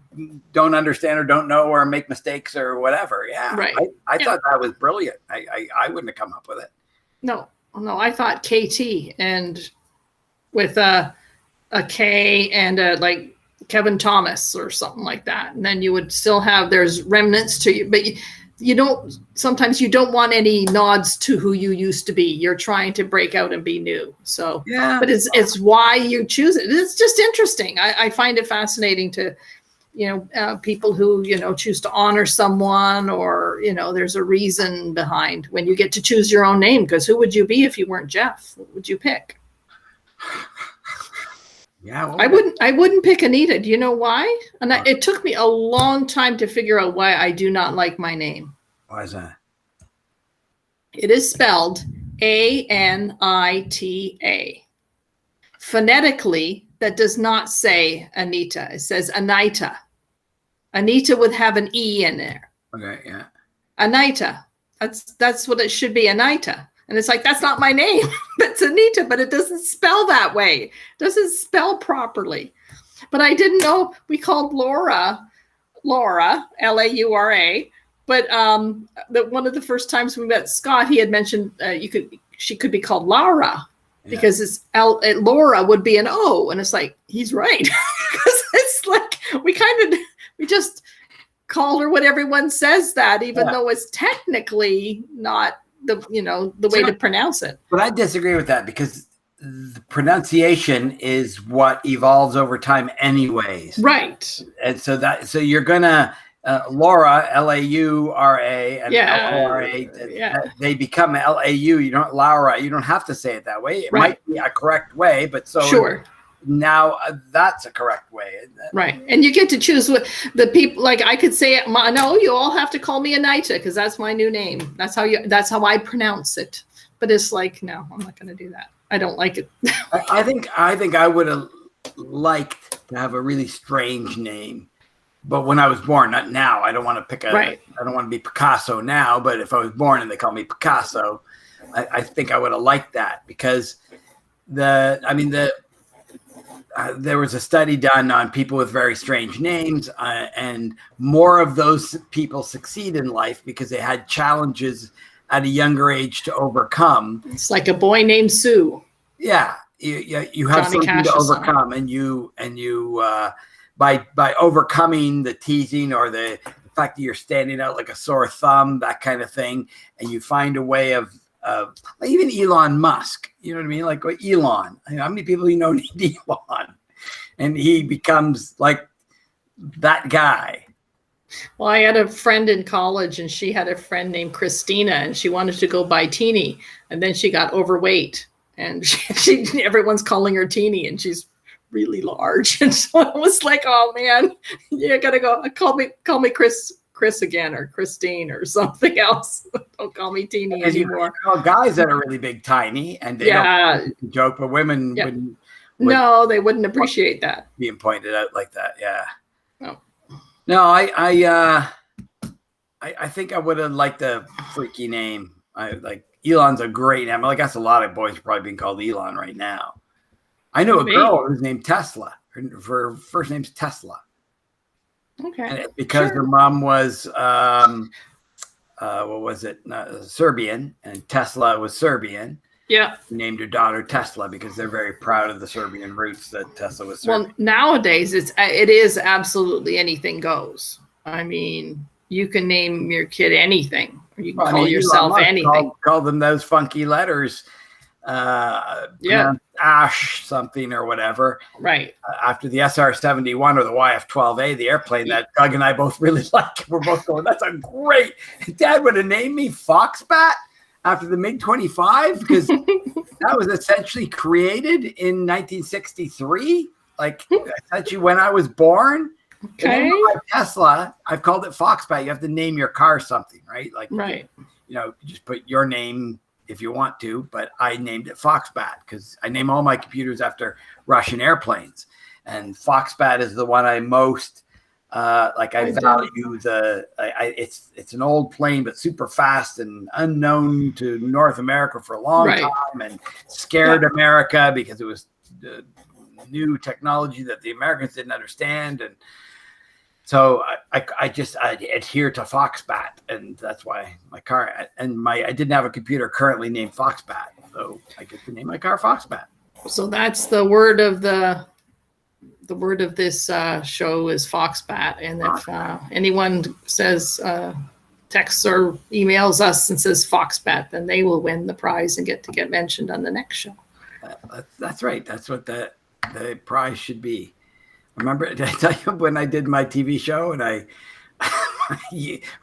A: don't understand or don't know or make mistakes or whatever. I thought that was brilliant. I wouldn't have come up with it.
B: No, I thought KT and with a K and like. Kevin Thomas or something like that. And then you would still have, there's remnants to you, but sometimes you don't want any nods to who you used to be. You're trying to break out and be new. So, but it's why you choose it. It's just interesting. I find it fascinating to, people who, choose to honor someone or, there's a reason behind when you get to choose your own name, because who would you be if you weren't Jeff? What would you pick?
A: Yeah, well,
B: I wouldn't pick Anita. Do you know why? And it took me a long time to figure out why I do not like my name.
A: Why is that?
B: It is spelled Anita. Phonetically, that does not say Anita. It says Anita. Anita would have an E in there.
A: Okay, yeah.
B: Anita. That's what it should be, Anita. And it's like, that's not my name. That's Anita, but it doesn't spell that way. It doesn't spell properly. But I didn't know we called Laura, Laura. But one of the first times we met Scott, he had mentioned she could be called Laura because it's Laura would be an O. And it's like, he's right. Because it's like, we just called her what everyone says that, even though it's technically not the way to pronounce it.
A: But I disagree with that, because the pronunciation is what evolves over time anyways.
B: Right.
A: And so you're gonna Laura, Laura, and Lora, they become Lau. You don't Laura. You don't have to say it that way. It might be a correct way, but now that's a correct way.
B: Right. And you get to choose what the people, like I could say, no, you all have to call me Anita, because that's my new name. That's how I pronounce it. But it's like, no, I'm not going to do that. I don't like it.
A: I think I would have liked to have a really strange name, but when I was born, not now. I don't want to pick I don't want to be Picasso now, but if I was born and they called me Picasso, I think I would have liked that, because there was a study done on people with very strange names, and more of those people succeed in life because they had challenges at a younger age to overcome.
B: It's like a boy named Sue.
A: Yeah, you have
B: Johnny
A: something
B: Cash
A: to overcome, and you by overcoming the teasing or the fact that you're standing out like a sore thumb, that kind of thing, and you find a way of even Elon Musk. You know what I mean? Like Elon. How many people you know need Elon? And he becomes like that guy.
B: Well, I had a friend in college, and she had a friend named Christina, and she wanted to go by Teeny, and then she got overweight, and she everyone's calling her Teeny, and she's really large, and so it was like, oh man, you gotta go. Call me Chris again, or Christine, or something else. Don't call me Teeny anymore.
A: Guys that are really big, tiny, and they don't joke, but women wouldn't.
B: No, they wouldn't appreciate that
A: being pointed out like that. Yeah.
B: No.
A: No, I think I would have liked a freaky name. Elon's a great name. I guess a lot of boys are probably being called Elon right now. I know a girl who's named Tesla. Her first name's Tesla.
B: Okay.
A: And because her mom was Serbian, and Tesla was Serbian.
B: Yeah.
A: Named her daughter Tesla because they're very proud of the Serbian roots that Tesla was Serbian.
B: Well, nowadays it is absolutely anything goes. I mean, you can name your kid anything, or you can call yourself anything.
A: Call them those funky letters. Ash something or whatever.
B: Right.
A: After the SR-71 or the YF-12A, the airplane that Doug and I both really like. We're both going, that's a great. Dad would have named me Foxbat after the MiG-25, because that was essentially created in 1963, like essentially when I was born.
B: Okay.
A: Tesla, I've called it Foxbat. You have to name your car something, right? Like, just put your name if you want to, but I named it Foxbat because I name all my computers after Russian airplanes, and Foxbat is the one I most I value. It's an old plane, but super fast and unknown to North America for a long time, and scared America because it was new technology that the Americans didn't understand. And so I adhere to Foxbat, and that's why my car I didn't have a computer currently named Foxbat, so I get to name my car Foxbat.
B: So that's the word of the word of this show is Foxbat. And if anyone says, texts or emails us and says Foxbat, then they will win the prize and get mentioned on the next show.
A: That's right. That's what the prize should be. Remember, did I tell you when I did my TV show and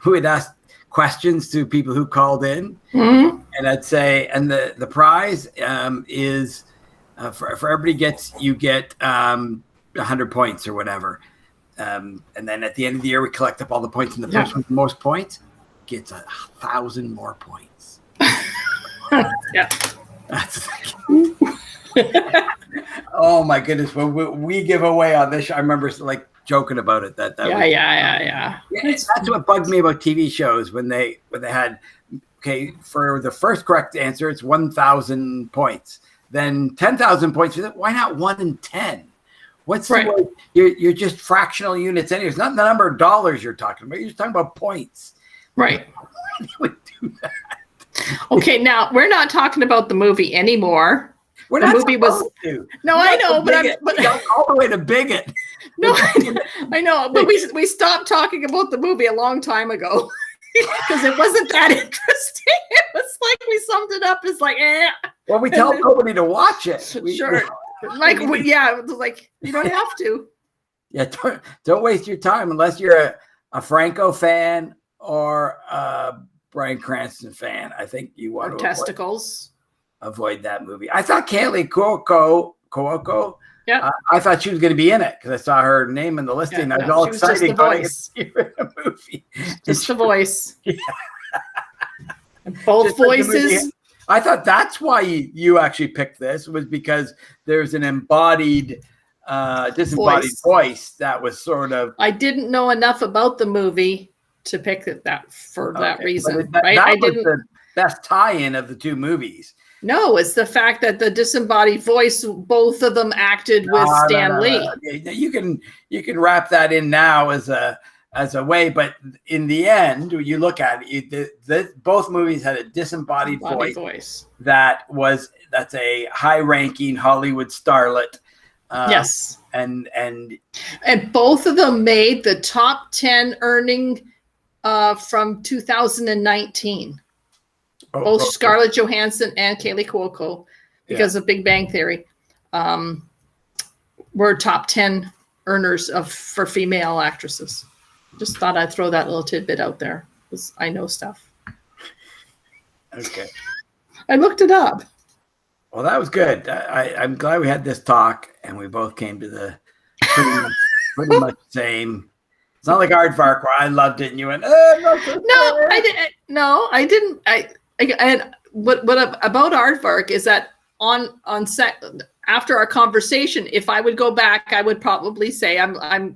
A: who had asked questions to people who called in, and I'd say, and the prize is for everybody you get 100 points or whatever, and then at the end of the year we collect up all the points, and the person with the most points gets 1,000 more points. That's oh my goodness, when we give away on this show, I remember like joking about it that that's what bugged me about TV shows when they had for the first correct answer it's 1,000 points, then 10,000 points. Why not 1 in 10? What's the way? You're just fractional units anyway. It's not the number of dollars you're talking about. You're just talking about points.
B: Right.
A: Why would do that?
B: Okay, now we're not talking about the movie anymore.
A: We're
B: the
A: not
B: movie was.
A: to.
B: No, I know, but
A: all the way to bigot.
B: No, I know, but we stopped talking about the movie a long time ago because it wasn't that interesting. It was like we summed it up as like, eh.
A: Well, we tell nobody to watch it.
B: Sure, like yeah, it was like you don't have to.
A: Yeah, don't waste your time unless you're a Franco fan or a Bryan Cranston fan. I think you want to avoid that movie. I thought Kaley Cuoco.
B: Yeah,
A: I thought she was going to be in it because I saw her name in the listing. I was all excited going to see her in the movie.
B: Just the voice. Yeah. And both voices.
A: I thought that's why you actually picked this, was because there's an disembodied voice that was sort of.
B: I didn't know enough about the movie to pick it that reason.
A: That was the best tie-in of the two movies.
B: No, it's the fact that the disembodied voice, both of them acted with Stan Lee.
A: You can wrap that in now as a way, but in the end, when you look at it, both movies had a disembodied voice that's a high-ranking Hollywood starlet.
B: Yes,
A: and
B: both of them made the top 10 earning from 2019. Both Scarlett Johansson and Kaley Cuoco, because of Big Bang Theory, were top 10 earners for female actresses. Just thought I'd throw that little tidbit out there because I know stuff.
A: Okay.
B: I looked it up.
A: Well, that was good. I'm glad we had this talk and we both came to the pretty much same. It's not like Aardvark where I loved it and you went,
B: I didn't. No, I didn't. And what about Aardvark is that on set after our conversation, if I would go back, I would probably say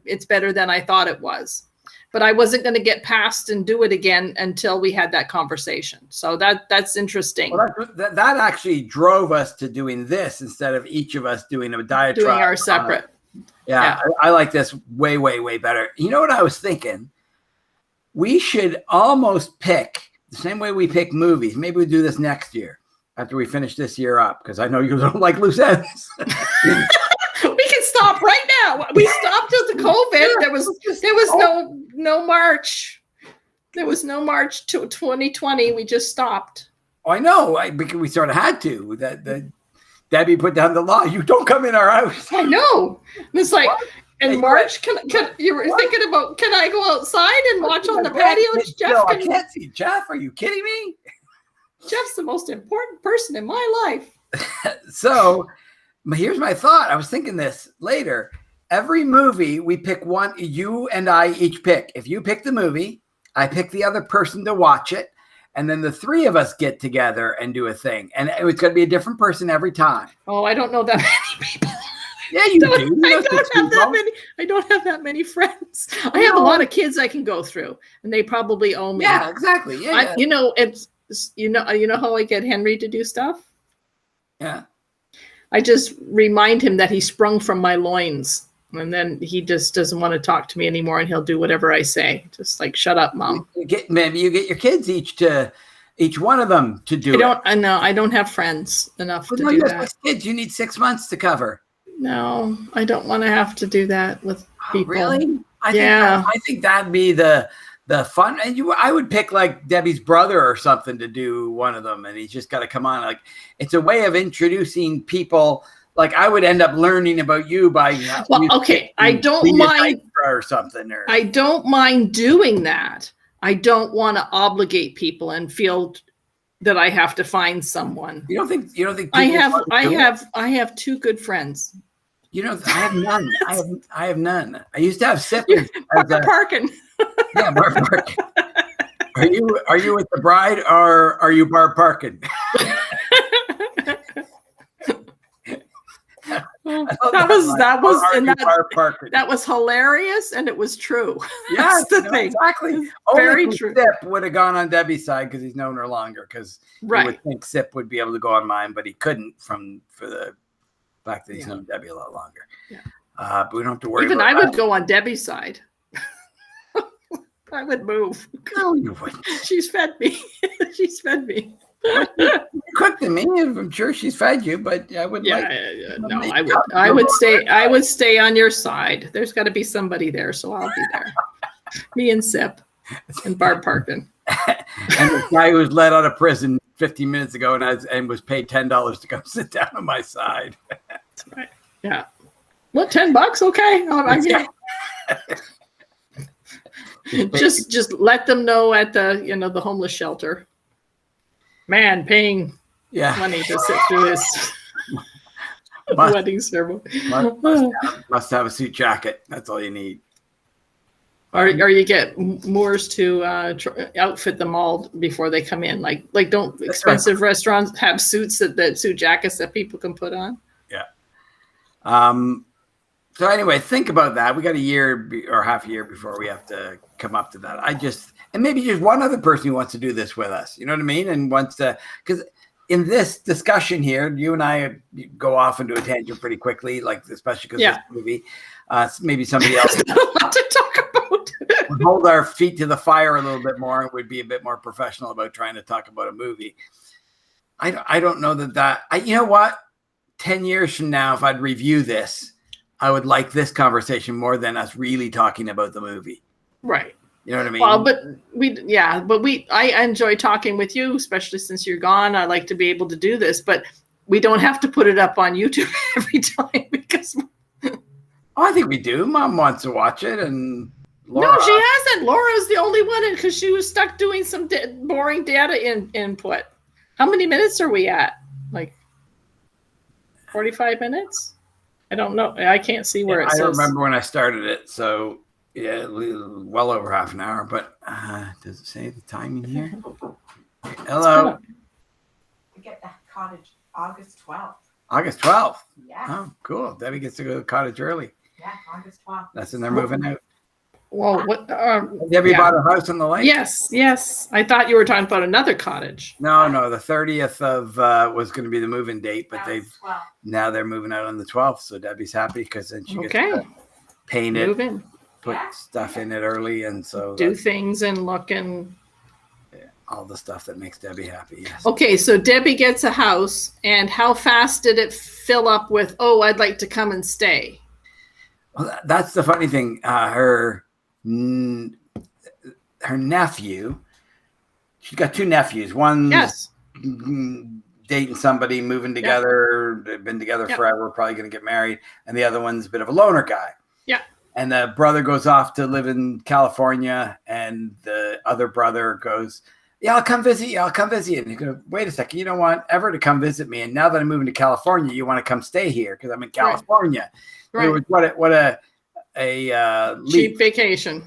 B: it's better than I thought it was, but I wasn't going to get past and do it again until we had that conversation. So that's interesting.
A: Well, that actually drove us to doing this instead of each of us doing a diatribe.
B: Doing our separate.
A: Yeah. I like this way, way, way better. You know what I was thinking? We should almost pick the same way we pick movies. Maybe we do this next year after we finish this year up, because I know you don't like loose ends.
B: We can stop right now. We stopped at the COVID. There was no March. There was no March to 2020. We just stopped.
A: Oh, I know. Because we sort of had to. That Debbie put down the law. You don't come in our house.
B: I know. It's like. What? In March, can you were thinking about? Can I go outside and watch on the patio? Jeff,
A: I can't see Jeff. Are you kidding me?
B: Jeff's the most important person in my life.
A: So, here's my thought. I was thinking this later. Every movie we pick one. You and I each pick. If you pick the movie, I pick the other person to watch it, and then the three of us get together and do a thing. And it's going to be a different person every time.
B: Oh, I don't know that many people.
A: Yeah, you do.
B: I don't have that many friends. I have a lot of kids I can go through, and they probably owe me.
A: Yeah, exactly. Yeah,
B: you know how I get Henry to do stuff.
A: Yeah,
B: I just remind him that he sprung from my loins, and then he just doesn't want to talk to me anymore, and he'll do whatever I say. Just like, shut up, Mom.
A: Maybe you get your kids each one of them to do it.
B: I don't have friends enough to do that.
A: Kids, you need 6 months to cover.
B: No, I don't want to have to do that with people.
A: Really? I think that'd be the fun. And I would pick like Debbie's brother or something to do one of them, and he's just got to come on. Like, it's a way of introducing people. Like, I would end up learning about you by.
B: I don't mind
A: or something.
B: I don't mind doing that. I don't want to obligate people and feel that I have to find someone.
A: You don't think
B: I have two good friends.
A: I have none. I have none. I used to have Sip.
B: Parkin.
A: Yeah, Barb Parkin. Are you with the bride or are you Barb Parkin?
B: That was hilarious, and it was true.
A: Yeah,
B: that's the thing.
A: Exactly.
B: Very true.
A: Sip would have gone on Debbie's side because he's known her longer. Because you would think Sip would be able to go on mine, but he couldn't for the fact that he's known Debbie a lot longer. Yeah. But we don't have to worry.
B: Even I would go on Debbie's side. I would move.
A: No, you wouldn't.
B: She's fed me. She's fed me.
A: Cooked to me. I'm sure she's fed you, but I would
B: no, I would stay on your side. There's got to be somebody there, so I'll be there. Me and Sip and Barb Parkin.
A: And the guy who was let out of prison 15 minutes ago and was paid $10 to come sit down on my side.
B: That's right. Yeah. What, $10? Okay. Just let them know at the homeless shelter. Man, paying money to sit through this wedding ceremony.
A: Must have a suit jacket. That's all you need.
B: Or you get Moors to outfit them all before they come in. Like don't expensive restaurants have suits that suit jackets that people can put on?
A: Yeah. So anyway, think about that. We got a year or half a year before we have to come up to that. And maybe just one other person who wants to do this with us. You know what I mean? And wants to, because in this discussion here, you and I go off into a tangent pretty quickly, like especially because this movie. Maybe somebody else
B: to talk about.
A: Would hold our feet to the fire a little bit more and would be a bit more professional about trying to talk about a movie. I don't know that you know what? 10 years from now, if I'd review this, I would like this conversation more than us really talking about the movie.
B: Right.
A: You know what I mean?
B: Well, but I enjoy talking with you, especially since you're gone. I like to be able to do this, but we don't have to put it up on YouTube every time because.
A: I think we do. Mom wants to watch it, and Laura.
B: No, she hasn't. Laura's the only one, because she was stuck doing some boring data input. How many minutes are we at? Like 45 minutes? I don't know. I can't see where it says.
A: I don't remember when I started it, so yeah, well over half an hour. But does it say the time in here? Hello.
C: We get the cottage August 12th.
A: August 12th.
C: Yeah.
A: Oh, cool. Debbie gets to go to the cottage early.
C: Yeah, August 12th.
A: That's when they're moving out.
B: Well, what?
A: Debbie bought a house on the lake.
B: Yes. I thought you were talking about another cottage.
A: No. The 30th of was going to be the move-in date, but now they're moving out on the 12th. So Debbie's happy because then she gets to paint it, put stuff in it early, and so
B: do things and look and
A: all the stuff that makes Debbie happy. Yes.
B: Okay, so Debbie gets a house, and how fast did it fill up with? Oh, I'd like to come and stay.
A: Well, that's the funny thing. Her nephew. She's got two nephews. One's dating somebody, moving together. They've been together forever, probably going to get married. And the other one's a bit of a loner guy.
B: Yeah.
A: And the brother goes off to live in California, and the other brother goes, "Yeah, I'll come visit you. And he goes, "Wait a second, you don't want ever to come visit me. And now that I'm moving to California, you want to come stay here because I'm in California." Right. What a
B: cheap vacation.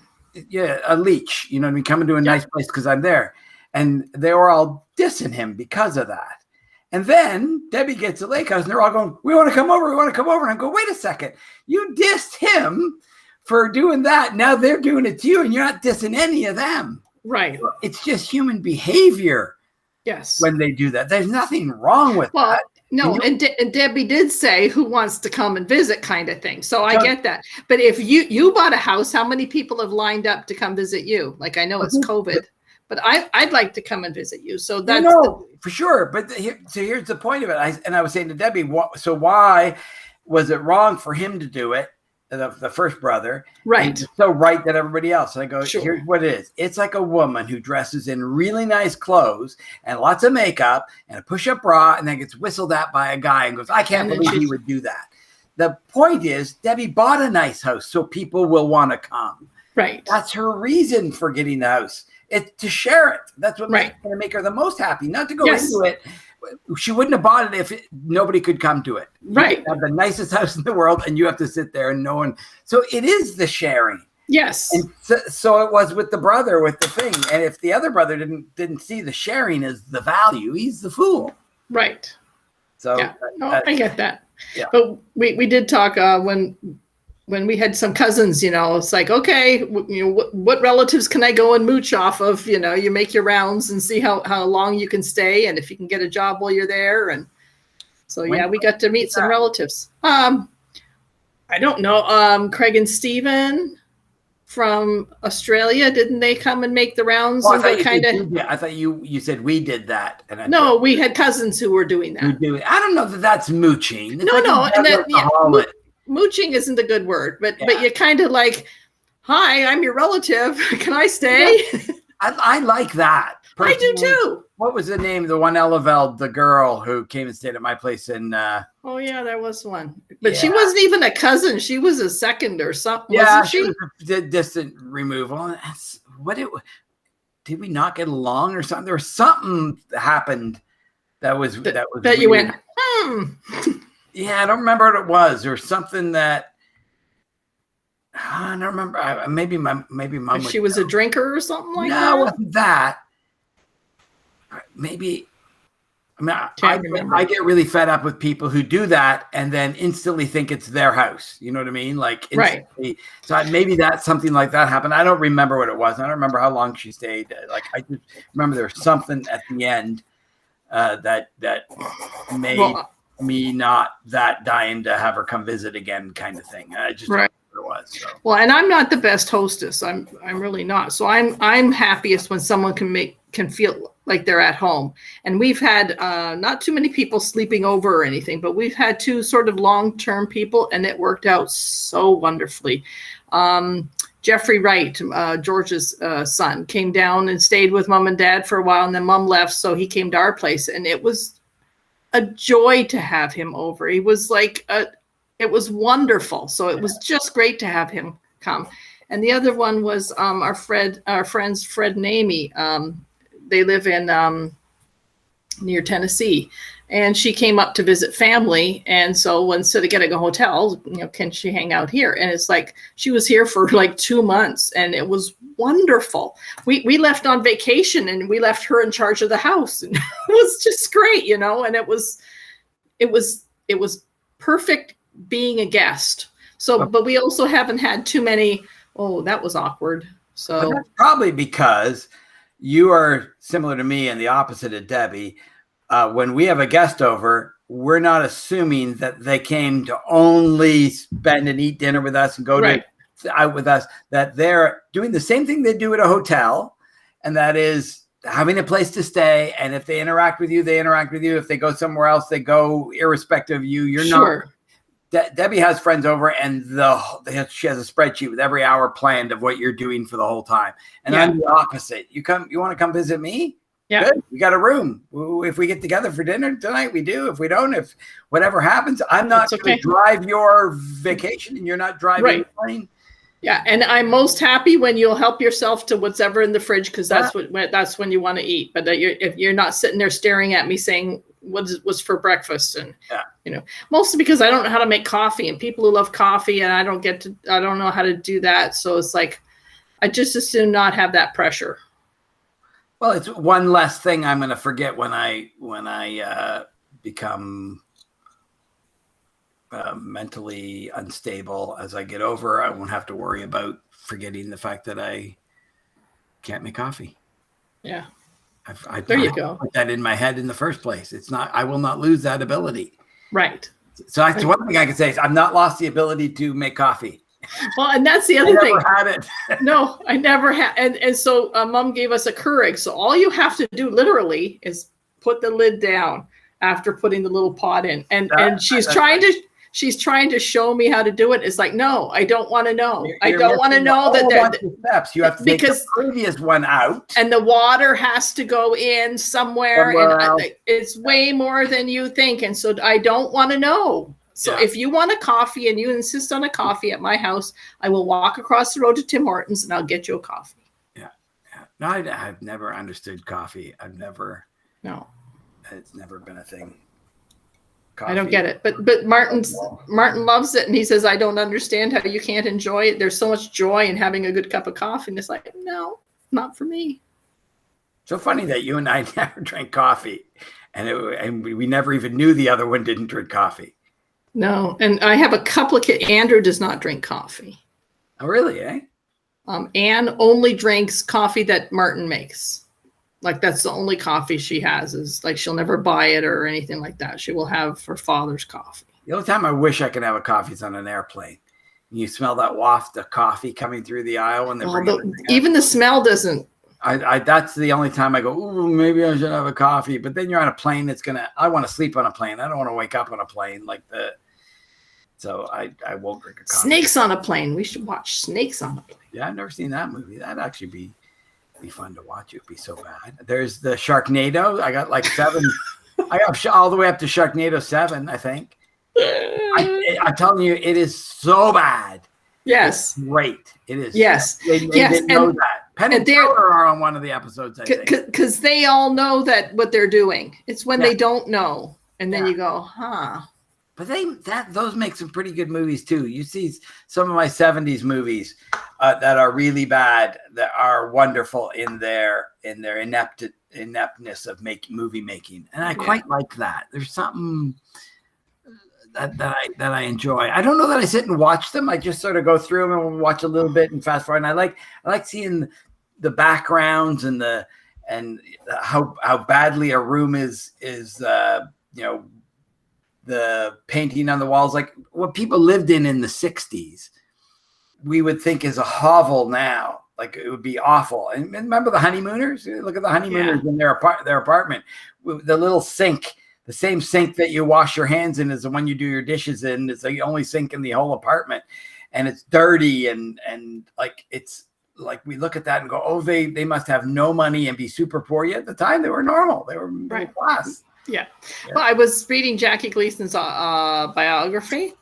A: Yeah, a leech. You know what I mean? Coming to a nice place because I'm there. And they were all dissing him because of that. And then Debbie gets to Lake House and they're all going, "We want to come over. And I go, "Wait a second. You dissed him for doing that. Now they're doing it to you and you're not dissing any of them."
B: Right.
A: It's just human behavior.
B: Yes.
A: When they do that. There's nothing wrong with that.
B: No, and Debbie did say who wants to come and visit kind of thing. So I get that. But if you bought a house, how many people have lined up to come visit you? Like, I know it's COVID, but I'd like to come and visit you. So that's
A: for sure. But here's the point of it. I was saying to Debbie, why was it wrong for him to do it? The first brother,
B: right?
A: So right that everybody else. And I go, Here's what it is. It's like a woman who dresses in really nice clothes and lots of makeup and a push-up bra, and then gets whistled at by a guy and goes, "I can't believe he would do that." The point is, Debbie bought a nice house so people will want to come.
B: Right.
A: That's her reason for getting the house. It's to share it. That's what going to make her the most happy. Not to go into it. She wouldn't have bought it if nobody could come to it.
B: Right.
A: You have the nicest house in the world and you have to sit there and no one. So it is the sharing.
B: Yes.
A: And so it was with the brother with the thing. And if the other brother didn't see the sharing as the value, he's the fool.
B: Right.
A: So
B: I get that.
A: Yeah.
B: But we did talk when we had some cousins, it's like, okay, what relatives can I go and mooch off of? You make your rounds and see how long you can stay and if you can get a job while you're there. And so, we got to meet some relatives. I don't know. Craig and Steven. from Australia. Didn't they come and make the rounds?
A: Well,
B: and they kind of.
A: I thought you said we did that. And
B: no, we had cousins who were doing that.
A: I don't know that that's mooching. It's
B: no, and that mooching isn't a good word, but you kind of like, hi, I'm your relative. Can I stay?
A: I like that.
B: Personally. I do too.
A: What was the name? The one Elaveld, the girl who came and stayed at my place in.
B: Oh yeah, there was one, but she wasn't even a cousin. She was a second or something.
A: Yeah,
B: wasn't she
A: was a distant removal. That's what it. Did we not get along or something? There was something that happened that was
B: that
A: weird.
B: You went.
A: Yeah, I don't remember what it was. There was something that. I don't remember. Maybe mom.
B: She was a drinker or something like that.
A: No, it wasn't that. Maybe. I mean, I get really fed up with people who do that and then instantly think it's their house. You know what I mean? Like, instantly. Right. So maybe that's something like that happened. I don't remember what it was. I don't remember how long she stayed. Like, I just remember there was something at the end that made me not that dying to have her come visit again, kind of thing. I just. Right. It was, so.
B: Well, and I'm not the best hostess. I'm really not. So I'm happiest when someone can feel like they're at home. And we've had not too many people sleeping over or anything, but we've had 2 sort of long-term people, and it worked out so wonderfully. Jeffrey Wright, George's son, came down and stayed with mom and dad for a while, and then mom left, so he came to our place, and it was a joy to have him over. He was like it was wonderful. So it was just great to have him come. And the other one was our friends Fred and Amy. They live in near Tennessee, and she came up to visit family. And so instead of getting a hotel, can she hang out here? And it's like she was here for like 2 months, and it was wonderful. We left on vacation, and we left her in charge of the house, and it was just great, and it was perfect being a guest. So, but we also haven't had too many. Oh, that was awkward. So
A: that's probably because you are similar to me and the opposite of Debbie. When we have a guest over, we're not assuming that they came to only spend and eat dinner with us and go out with us, that they're doing the same thing they do at a hotel. And that is having a place to stay. And if they interact with you, they interact with you. If they go somewhere else, they go irrespective of you. You're not. Debbie has friends over, and she has a spreadsheet with every hour planned of what you're doing for the whole time. And I'm the opposite. You want to come visit me?
B: Yeah.
A: Good. We got a room. If we get together for dinner tonight, we do. If we don't, if whatever happens, I'm not going to drive your vacation, and you're not driving your plane.
B: Yeah, and I'm most happy when you'll help yourself to whatever in the fridge, because that's when you want to eat. But if you're not sitting there staring at me saying what was for breakfast, and mostly because I don't know how to make coffee, and people who love coffee, and I don't know how to do that. So it's like I just as soon not have that pressure.
A: Well, it's one less thing I'm going to forget when I become mentally unstable. As I get over, I won't have to worry about forgetting the fact that I can't make coffee.
B: Yeah.
A: There you go. Put that in my head in the first place. It's not. I will not lose that ability.
B: Right.
A: So that's one thing I can say is I've not lost the ability to make coffee.
B: Well, and that's the other thing.
A: I never had it.
B: No, I never had. And so Mom gave us a Keurig. So all you have to do literally is put the lid down after putting the little pot in. And she's trying to show me how to do it. It's like, no, I don't want to know. I don't want to know that there
A: steps. You have to take the previous one out.
B: And the water has to go in somewhere and it's way more than you think. And so I don't want to know. So if you want a coffee and you insist on a coffee at my house, I will walk across the road to Tim Hortons and I'll get you a coffee.
A: Yeah. No, I've never understood coffee.
B: No.
A: It's never been a thing.
B: Coffee. I don't get it, but Martin loves it, and he says, I don't understand how you can't enjoy it. There's so much joy in having a good cup of coffee, and it's like, no, not for me.
A: So funny that you and I never drank coffee, and we never even knew the other one didn't drink coffee.
B: No, and I have a couple of kids. Andrew does not drink coffee.
A: Oh, really? Eh?
B: Anne only drinks coffee that Martin makes. Like that's the only coffee she has, is like she'll never buy it or anything like that. She will have her father's coffee.
A: The only time I wish I could have a coffee is on an airplane. You smell that waft of coffee coming through the aisle when they're
B: even the smell doesn't.
A: I that's the only time I go, ooh, maybe I should have a coffee. But then you're on a plane. I want to sleep on a plane. I don't want to wake up on a plane so I won't drink a coffee.
B: Snakes on a plane. We should watch Snakes on a Plane.
A: Yeah, I've never seen that movie. That'd actually be fun to watch. It'd be so bad. There's the Sharknado. I got like 7. I got all the way up to Sharknado 7, I think. I'm telling you, it is so bad.
B: Yes.
A: It's great. It is.
B: Yes.
A: They didn't know that. Penn and Teller are on one of the episodes, I think.
B: Because they all know that what they're doing. It's when they don't know. And then you go, huh.
A: But those make some pretty good movies too. You see some of my 70s movies that are really bad that are wonderful in their ineptness of movie making, and I quite like that. There's something that I enjoy. I don't know that I sit and watch them. I just sort of go through them and watch a little bit and fast forward. And I like seeing the backgrounds and how badly a room is the painting on the walls, like what people lived in the 60s, we would think is a hovel now. Like it would be awful. And remember the honeymooners? Look at the honeymooners in their apartment. The little sink, the same sink that you wash your hands in is the one you do your dishes in. It's the only sink in the whole apartment. And it's dirty and like it's like we look at that and go, oh, they must have no money and be super poor. Yet at the time they were normal. They were middle class.
B: Yeah. Well, I was reading Jackie Gleason's biography,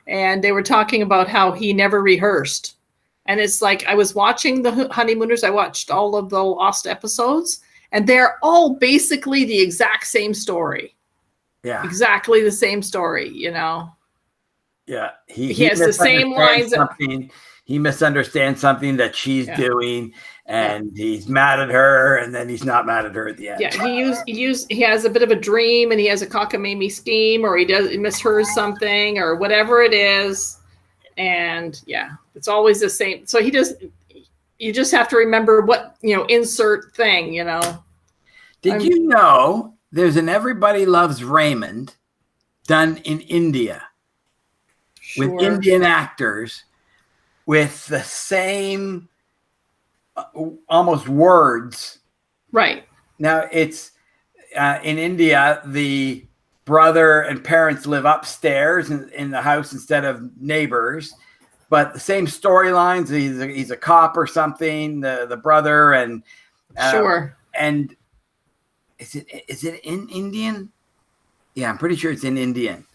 B: and they were talking about how he never rehearsed. And it's like I was watching the Honeymooners. I watched all of the lost episodes, and they're all basically the exact same story.
A: Yeah. Exactly
B: the same story, Yeah.
A: He
B: has the same lines.
A: He misunderstands something that she's doing, and he's mad at her, and then he's not mad at her at the end.
B: Yeah, he has a bit of a dream, and he has a cockamamie scheme, or he mishears something, or whatever it is, and it's always the same. So you just have to remember what insert thing.
A: Did you know there's an Everybody Loves Raymond done in India with Indian actors? With the same almost words.
B: Right.
A: Now it's in India, the brother and parents live upstairs in the house instead of neighbors, but the same storylines. He's a cop or something, the brother and and is it in Indian? Yeah, I'm pretty sure it's in Indian.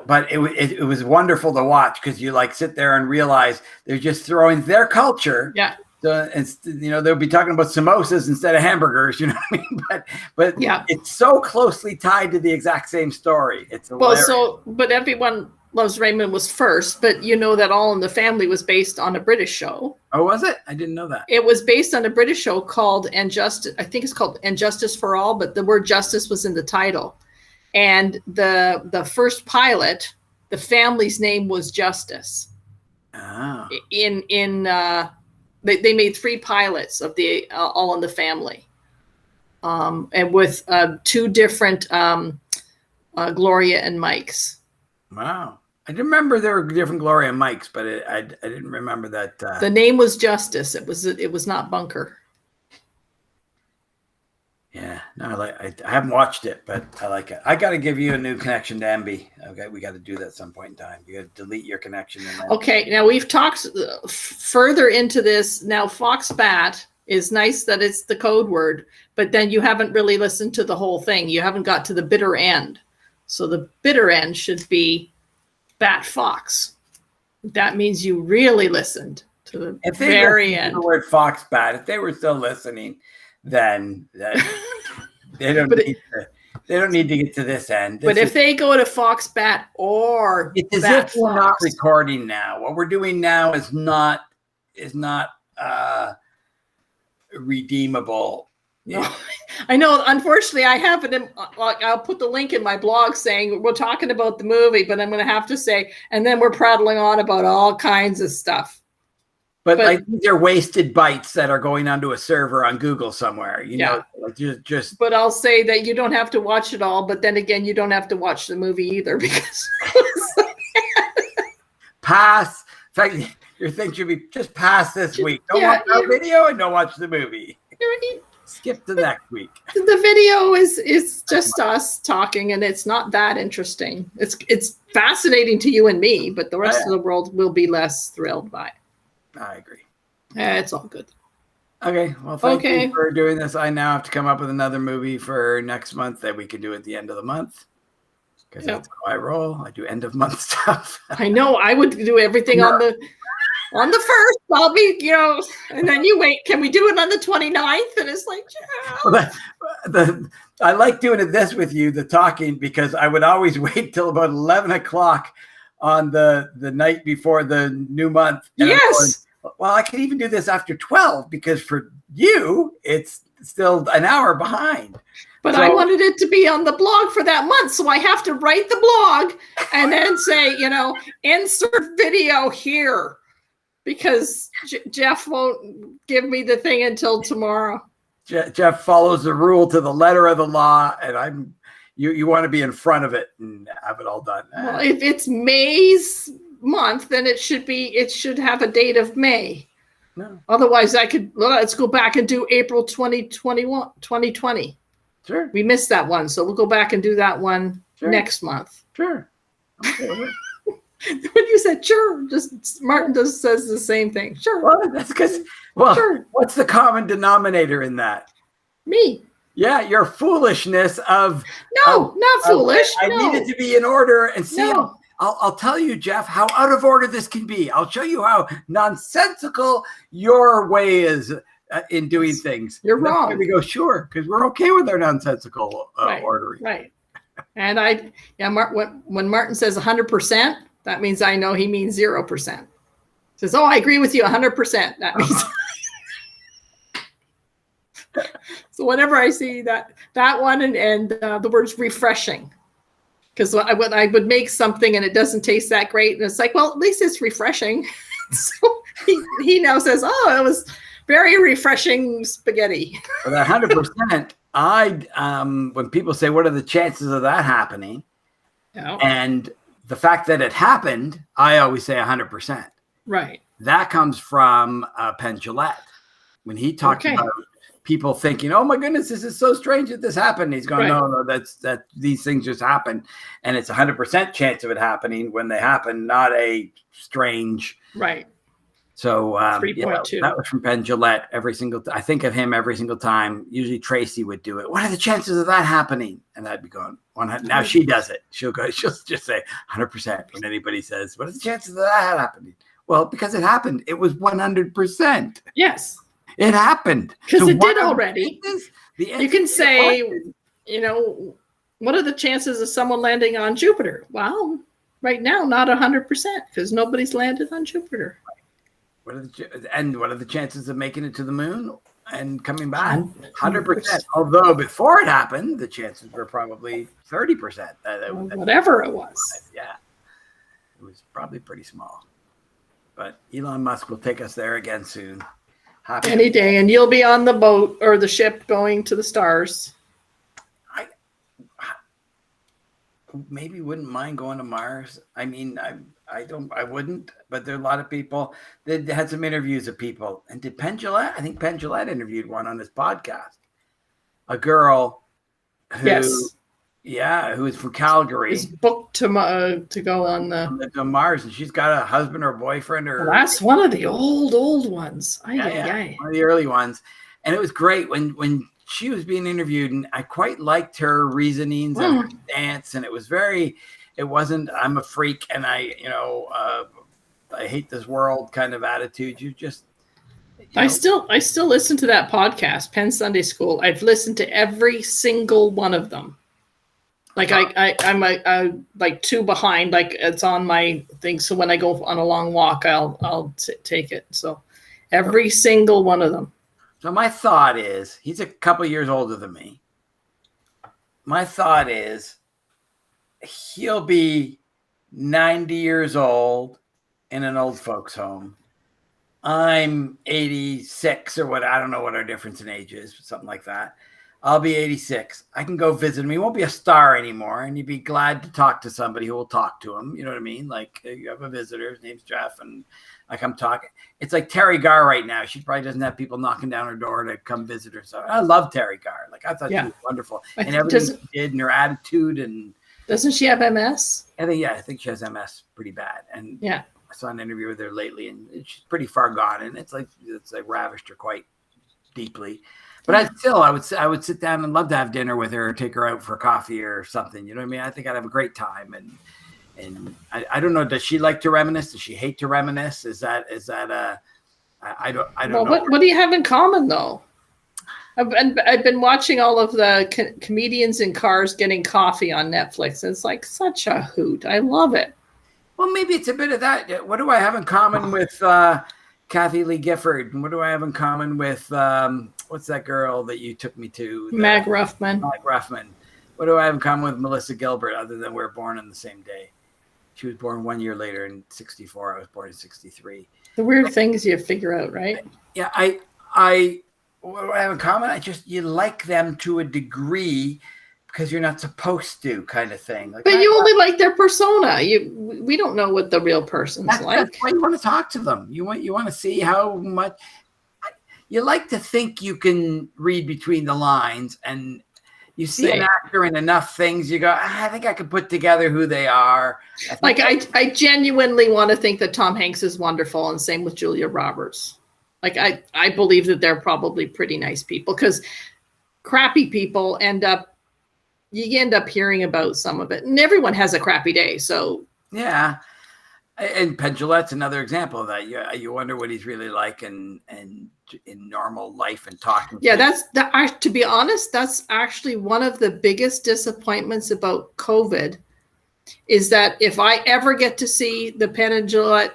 A: But it was wonderful to watch because you sit there and realize they're just throwing their culture.
B: Yeah.
A: So they'll be talking about samosas instead of hamburgers. You know what I mean? But it's so closely tied to the exact same story. It's hilarious.
B: But Everyone Loves Raymond was first, but that All in the Family was based on a British show.
A: Oh, was it? I didn't know that.
B: It was based on a British show called Injustice. I think it's called Injustice for All, but the word justice was in the title. And the first pilot, the family's name was Justice.
A: Oh.
B: They made 3 pilots of the All in the Family, and with 2 different Gloria and Mikes.
A: Wow, I didn't remember there were different Gloria and Mikes, but I didn't remember that.
B: The name was Justice. It was not Bunker.
A: Yeah, no, I haven't watched it, but I like it. I got to give you a new connection to MB. Okay, we got to do that at some point in time. You got to delete your connection.
B: Okay, now we've talked further into this. Now, Foxbat is nice that it's the code word, but then you haven't really listened to the whole thing. You haven't got to the bitter end. So the bitter end should be Bat Fox. That means you really listened to the very end.
A: The word Foxbat, if they were still listening, then they don't need to get to this end.
B: But if they go to Foxbat or
A: it's as if we're not recording now. What we're doing now is not redeemable.
B: No, I know. Unfortunately, I have it. I'll put the link in my blog saying we're talking about the movie, but I'm going to have to say, and then we're prattling on about all kinds of stuff.
A: But these are wasted bytes that are going onto a server on Google somewhere, just.
B: But I'll say that you don't have to watch it all. But then again, you don't have to watch the movie either because
A: pass fact, your thing should be just pass this week. Don't watch our video and don't watch the movie. Skip to next week.
B: The video is just us talking, and it's not that interesting. It's fascinating to you and me, but the rest of the world will be less thrilled by it.
A: I agree.
B: It's all good.
A: Okay. Well, thank you for doing this. I now have to come up with another movie for next month that we can do at the end of the month. Because that's how I roll. I do end of month stuff. I
B: know. I would do everything on the first. I'll be, and then you wait. Can we do it on the 29th? And it's like,
A: well, I like doing this with you, the talking, because I would always wait till about 11 o'clock on the night before the new month. And
B: yes.
A: Well, I could even do this after 12 because for you, it's still an hour behind.
B: But I wanted it to be on the blog for that month. So I have to write the blog and then say, insert video here because Jeff won't give me the thing until tomorrow.
A: Jeff follows the rule to the letter of the law. And you want to be in front of it and have it all done.
B: Well, if it's May's month, then it should have a date of May.
A: No.
B: Otherwise let's go back and do April 2020.
A: Sure.
B: We missed that one, so we'll go back and do that one next month.
A: Sure. Okay.
B: When you said sure, Martin says the same thing. Sure.
A: Well, that's because sure. What's the common denominator in that?
B: Me.
A: Yeah, your foolishness of
B: not foolish.
A: I need it to be in order and see. No. I'll tell you, Jeff, how out of order this can be. I'll show you how nonsensical your way is in doing things.
B: You're wrong.
A: We go, sure, because we're okay with our nonsensical ordering.
B: Right. And when Martin says 100%, that means I know he means 0%. Says, I agree with you 100%. That means. So whenever I see that one and the words refreshing. Because I would make something and it doesn't taste that great. And it's like, well, at least it's refreshing. So he now says, it was very refreshing spaghetti.
A: Well, that 100%, when people say, what are the chances of that happening? And the fact that it happened, I always say 100%.
B: Right.
A: That comes from Penn Jillette. When he talked about people thinking, oh my goodness, this is so strange that this happened. He's going, no, that these things just happen. And it's 100% chance of it happening when they happen, not a strange.
B: Right.
A: So
B: 3.2.
A: That was from Penn Jillette. I think of him every single time. Usually Tracy would do it. What are the chances of that happening? And I'd be going, 100. Now she does it. She'll just say 100% when anybody says, what are the chances of that happening? Well, because it happened. It was 100%.
B: Yes.
A: It happened.
B: Because it did already. You can say, what are the chances of someone landing on Jupiter? Well, right now, not 100% because nobody's landed on Jupiter.
A: What are the chances of making it to the moon and coming back? 100%. Although before it happened, the chances were probably 30%.
B: Whatever it was.
A: Yeah. It was probably pretty small. But Elon Musk will take us there again soon.
B: Any day, and you'll be on the boat or the ship going to the stars.
A: I maybe wouldn't mind going to Mars. I mean, I wouldn't, but there are a lot of people that had some interviews of people. And did Penn Jillette? I think Penn Jillette interviewed one on his podcast. A girl who, who is from Calgary.
B: Is booked to go on
A: to Mars, and she's got a husband or boyfriend or.
B: Well, that's one of the old ones.
A: One of the early ones, and it was great when she was being interviewed, and I quite liked her reasonings and her stance, and it was very. It wasn't I'm a freak and I hate this world kind of attitude. You just.
B: I still listen to that podcast, Penn Sunday School. I've listened to every single one of them. Like I'm like 2 behind, like it's on my thing. So when I go on a long walk, I'll take it. So every single one of them.
A: So my thought is, he's a couple years older than me. My thought is, he'll be 90 years old in an old folks home. I'm 86 or what. I don't know what our difference in age is, something like that. I'll be 86. I can go visit him. He won't be a star anymore, and you'd be glad to talk to somebody who will talk to him. You know what I mean? Like, you have a visitor, his name's Jeff, and I come talking. It's like Terry Garr right now. She probably doesn't have people knocking down her door to come visit her. So I love Terry Garr. Like, I thought she was wonderful. And everything she did, and her attitude. And
B: doesn't she have MS?
A: I think she has MS pretty bad. And I saw an interview with her lately, and she's pretty far gone. And it's like ravished her quite deeply. But I would sit down and love to have dinner with her, or take her out for coffee or something. You know what I mean? I think I'd have a great time. And I don't know. Does she like to reminisce? Does she hate to reminisce? Is that I don't know.
B: What do you have in common though? I've been watching all of the comedians in cars getting coffee on Netflix. It's like such a hoot. I love it.
A: Well, maybe it's a bit of that. What do I have in common with Kathy Lee Gifford? And what do I have in common with what's that girl that you took me to?
B: Mag Ruffman.
A: Mag Ruffman. What do I have in common with Melissa Gilbert other than we're born on the same day? She was born 1 year later in 1964. I was born in 1963.
B: The weird things you figure out, right?
A: Yeah, what do I have in common? You like them to a degree because you're not supposed to, kind of thing. Like,
B: but you only like their persona. We don't know what the real person's like.
A: That's why you want to talk to them. You want to see how much you like to think you can read between the lines, and you see an actor in enough things, you go, I think I could put together who they are.
B: I genuinely want to think that Tom Hanks is wonderful, and same with Julia Roberts. Like I believe that they're probably pretty nice people, because crappy people you end up hearing about some of it, and everyone has a crappy day. So yeah.
A: And Penn Jillette's another example of that. You wonder what he's really like and in normal life and talking.
B: Yeah, to be honest, that's actually one of the biggest disappointments about COVID, is that if I ever get to see the Penn and Jillette,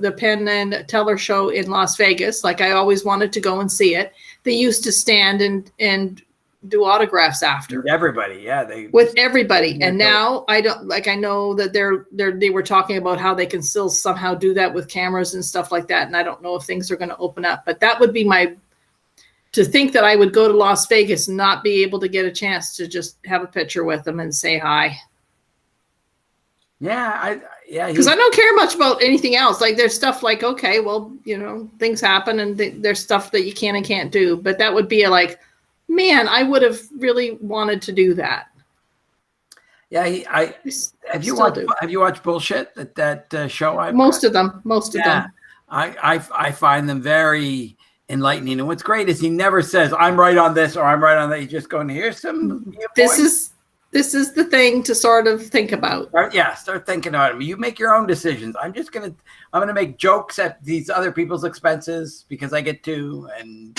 B: the Penn and Teller show in Las Vegas, like I always wanted to go and see it, they used to stand and do autographs after
A: with everybody.
B: With everybody. And now I don't, like, I know that they were talking about how they can still somehow do that with cameras and stuff like that. And I don't know if things are going to open up, but that would be to think that I would go to Las Vegas and not be able to get a chance to just have a picture with them and say hi.
A: Yeah.
B: Because I don't care much about anything else. Like, there's stuff like, okay, well, things happen, and there's stuff that you can and can't do, but that would be man, I would have really wanted to do that.
A: Yeah, have you watched Bullshit, that show?
B: Most of them.
A: I find them very enlightening, and what's great is he never says I'm right on this or I'm right on that. He's just going, here's some.
B: This is the thing to sort of think about.
A: Start thinking about it. You make your own decisions. I'm gonna make jokes at these other people's expenses because I get to, and.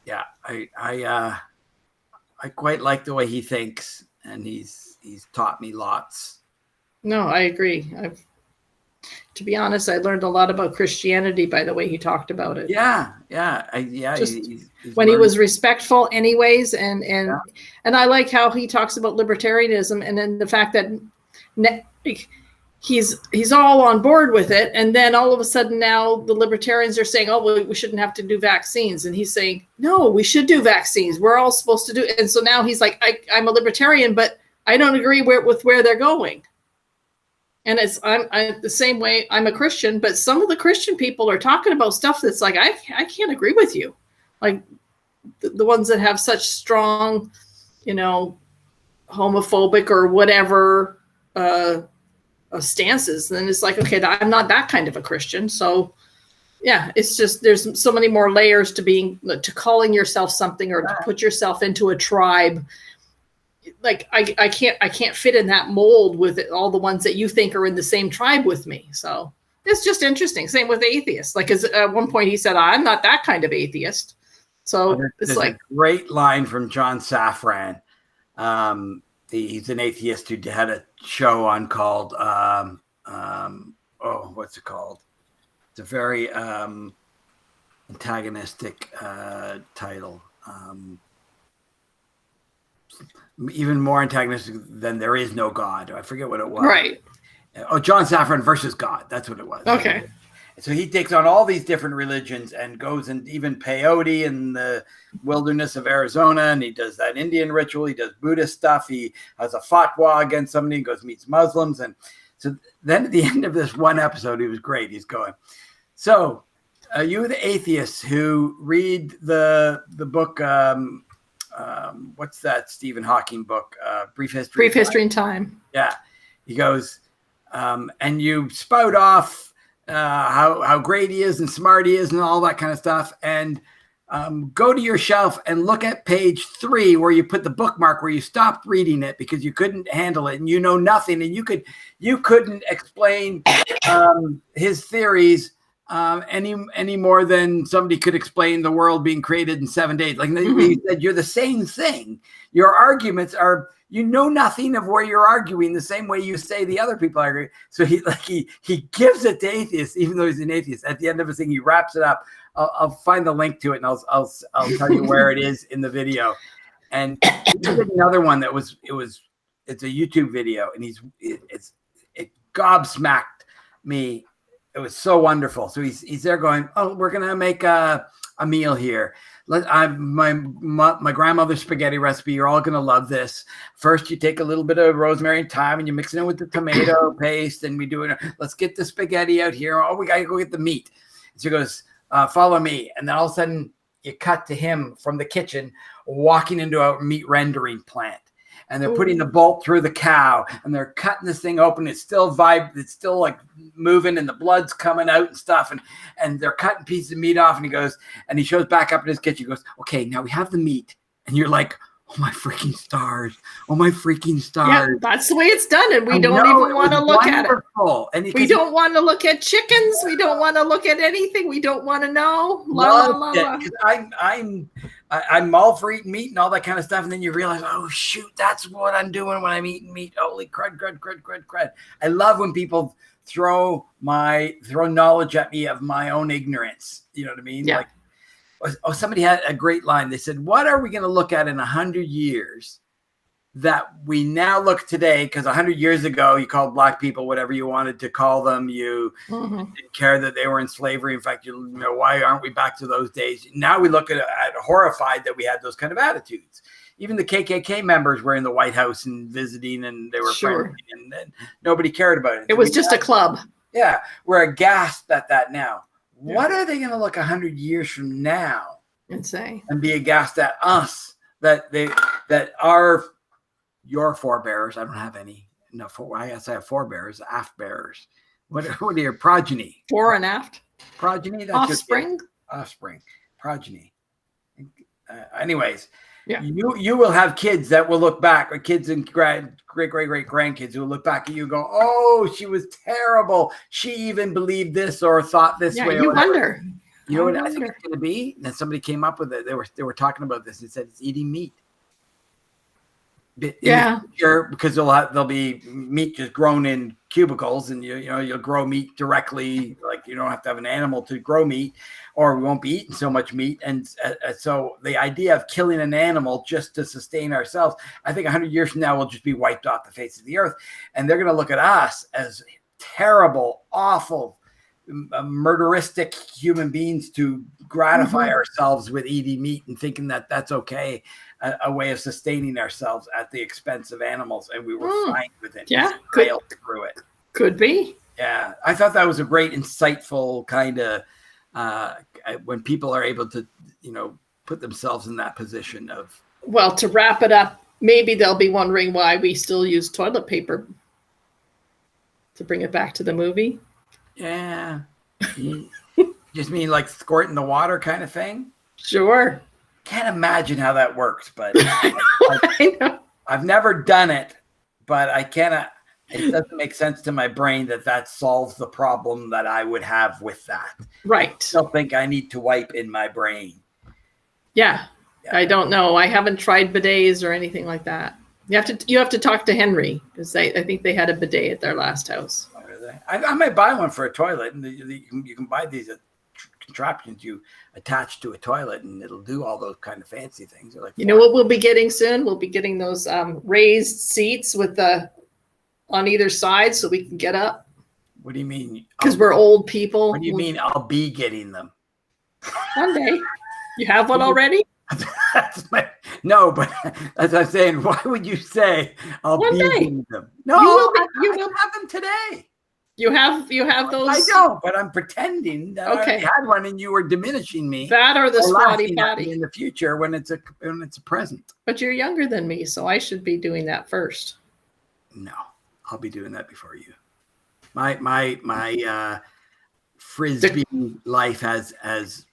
A: Yeah, I quite like the way he thinks, and he's taught me lots.
B: No, I agree. To be honest, I learned a lot about Christianity by the way he talked about it.
A: Yeah.
B: He's when he was respectful, anyways, and I like how he talks about libertarianism, and then the fact that he's all on board with it, and then all of a sudden now the libertarians are saying, oh, well, we shouldn't have to do vaccines, and he's saying, no, we should do vaccines, we're all supposed to do it. And so now he's like, I'm a libertarian, but I don't agree with where they're going. And I'm the same way. I'm a Christian, but some of the Christian people are talking about stuff that's like, I can't agree with you, like the ones that have such strong homophobic or whatever stances. Then it's like, okay, I'm not that kind of a Christian. So yeah, it's just, there's so many more layers to calling yourself something, or to put yourself into a tribe. Like I can't fit in that mold with all the ones that you think are in the same tribe with me. So it's just interesting. Same with atheists. Like, at one point he said, I'm not that kind of atheist. So it's like
A: a great line from John Safran. He's an atheist who had a show on called, what's it called? It's a very antagonistic title. Even more antagonistic than There Is No God. I forget what it was.
B: Right.
A: Oh, John Safran versus God. That's what it was.
B: Okay.
A: So he takes on all these different religions and goes and even peyote in the wilderness of Arizona, and he does that Indian ritual. He does Buddhist stuff. He has a fatwa against somebody. He goes meets Muslims, and so then at the end of this one episode, he was great. He's going, so you the atheists who read the book, what's that Stephen Hawking book, Brief History
B: in Time.
A: Yeah, he goes, and you spout off how great he is and smart he is and all that kind of stuff, and go to your shelf and look at page 3 where you put the bookmark where you stopped reading it because you couldn't handle it and you know nothing, and you couldn't explain his theories any more than somebody could explain the world being created in 7 days. Like he said, you're the same thing. Your arguments are, you know nothing of where you're arguing the same way you say the other people argue. So he gives it to atheists, even though he's an atheist. At the end of his thing, he wraps it up. I'll find the link to it and I'll tell you where it is in the video. And he did another one that it's a YouTube video, and it gobsmacked me. It was so wonderful. So he's there going, oh, we're gonna make a meal here. My grandmother's spaghetti recipe. You're all gonna love this. First, you take a little bit of rosemary and thyme, and you mix it in with the tomato paste, and we do it. Let's get the spaghetti out here. Oh, we gotta go get the meat. So he goes, follow me, and then all of a sudden you cut to him from the kitchen walking into a meat rendering plant. And they're putting the bolt through the cow, and they're cutting this thing open. It's still it's still like moving, and the blood's coming out and stuff. And they're cutting pieces of meat off. And he shows back up in his kitchen. He goes, okay, now we have the meat. And you're like, oh my freaking stars. Oh my freaking stars.
B: Yeah, that's the way it's done. And we don't even want to look at it. And we don't want to look at chickens. We don't want to look at anything. We don't want to know.
A: I'm all for eating meat and all that kind of stuff. And then you realize, oh, shoot, that's what I'm doing when I'm eating meat. Holy crud. I love when people throw knowledge at me of my own ignorance. You know what I mean?
B: Yeah.
A: Like, somebody had a great line. They said, what are we going to look at in 100 years that we now look today? Because 100 years ago, you called black people whatever you wanted to call them. You didn't care that they were in slavery. In fact, you know, why aren't we back to those days? Now we look at horrified that we had those kind of attitudes. Even the KKK members were in the White House and visiting, and they were friendly, and nobody cared about it.
B: It was just a club. Yeah,
A: we're aghast at that now. Yeah. What are they going to look 100 years from now
B: and say
A: and be aghast at us your forebears? I don't have any. No, I guess I have forebears, aft bearers. What are your progeny?
B: Fore and aft.
A: Progeny. That's
B: offspring.
A: Offspring. Progeny. Anyways,
B: yeah.
A: You will have kids that will look back, or kids and great grandkids who will look back at you and go, oh, she was terrible. She even believed this or thought this way.
B: You wonder.
A: You know what I think it's going to be? And then somebody came up with it. They were talking about this and said it's eating meat. Sure, because there'll be meat just grown in cubicles, and you'll grow meat directly. Like you don't have to have an animal to grow meat, or we won't be eating so much meat. And so the idea of killing an animal just to sustain ourselves, I think 100 years from now we'll just be wiped off the face of the earth, and they're going to look at us as terrible, awful, murderistic human beings to gratify ourselves with eating meat and thinking that that's okay. A way of sustaining ourselves at the expense of animals, and we were fine with it.
B: Yeah,
A: through it.
B: Could be.
A: Yeah, I thought that was a great, insightful kind of when people are able to, put themselves in that position of.
B: Well, to wrap it up, maybe they'll be wondering why we still use toilet paper. To bring it back to the movie.
A: Yeah. Just mean like squirting the water kind of thing?
B: Sure.
A: Can't imagine how that works, but
B: I know.
A: I've never done it, but it doesn't make sense to my brain that solves the problem that I would have with that.
B: Right.
A: I still think I need to wipe in my brain.
B: Yeah. I don't know. I haven't tried bidets or anything like that. You have to talk to Henry, because I think they had a bidet at their last house.
A: I might buy one for a toilet, and you can buy these contraptions you attach to a toilet, and it'll do all those kind of fancy things. Like,
B: you know what we'll be getting soon? We'll be getting those raised seats with on either side, so we can get up.
A: What do you mean?
B: Because we're old people.
A: What do you mean I'll be getting them?
B: One day. You have one already?
A: No, but as I'm saying, why would you say I'll be getting them? No, you will have them today.
B: You have those?
A: I don't, but I'm pretending that I had one and you were diminishing me.
B: That or the Squatty Potty
A: in the future when it's a present.
B: But you're younger than me, so I should be doing that first.
A: No, I'll be doing that before you. My Frisbee life has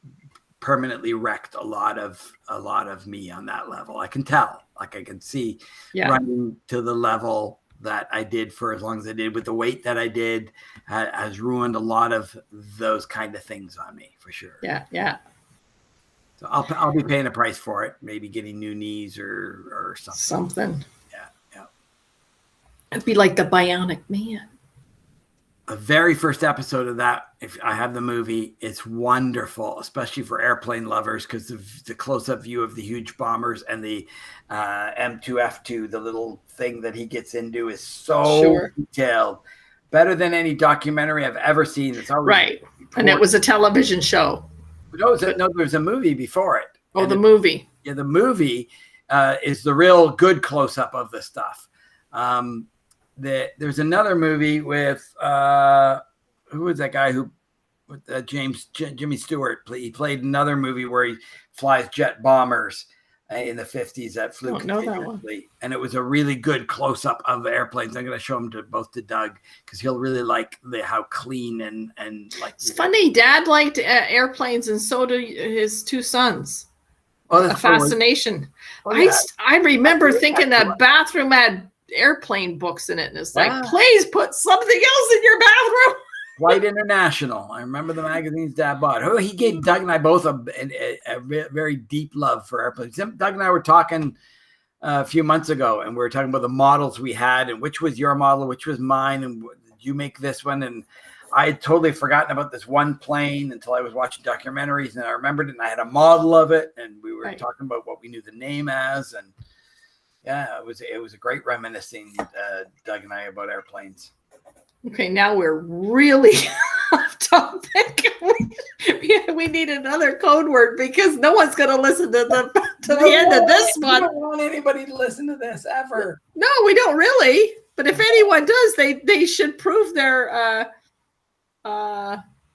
A: permanently wrecked a lot of me on that level. I can tell, like I can see running to the level that I did for as long as I did with the weight that I did has ruined a lot of those kind of things on me for sure.
B: Yeah.
A: So I'll be paying a price for it. Maybe getting new knees or something. Yeah.
B: It'd be like the Bionic Man.
A: The very first episode of that, if I have the movie, it's wonderful, especially for airplane lovers, because the close-up view of the huge bombers and the M2F2, the little thing that he gets into, is so detailed. Better than any documentary I've ever seen. It's always
B: right. And it was a television show.
A: No, there's a movie before it.
B: Oh, the movie.
A: Yeah, the movie is the real good close-up of the stuff. There's another movie with who was that guy who with Jimmy Stewart? He played another movie where he flies jet bombers in the 50s that flew continuously, and it was a really good close up of airplanes. I'm going to show them to Doug because he'll really like how clean and like.
B: It's funny. Dad liked airplanes, and so do his two sons.
A: Oh, that's
B: a fascination. I remember thinking that bathroom had airplane books in it, and it's like, please put something else in your bathroom.
A: Flight International. I remember the magazines Dad bought. Oh, he gave Doug and I both a very deep love for airplanes. Doug and I were talking a few months ago, and we were talking about the models we had and which was your model, which was mine, and did you make this one? And I had totally forgotten about this one plane until I was watching documentaries, and I remembered it, and I had a model of it, and we were talking about what we knew the name as, and yeah, it was a great reminiscing, Doug and I, about airplanes.
B: Okay, now we're really off topic. We need another code word because no one's going to listen to the end of this one.
A: I don't want anybody to listen to this ever.
B: No, we don't really. But if anyone does, they should prove their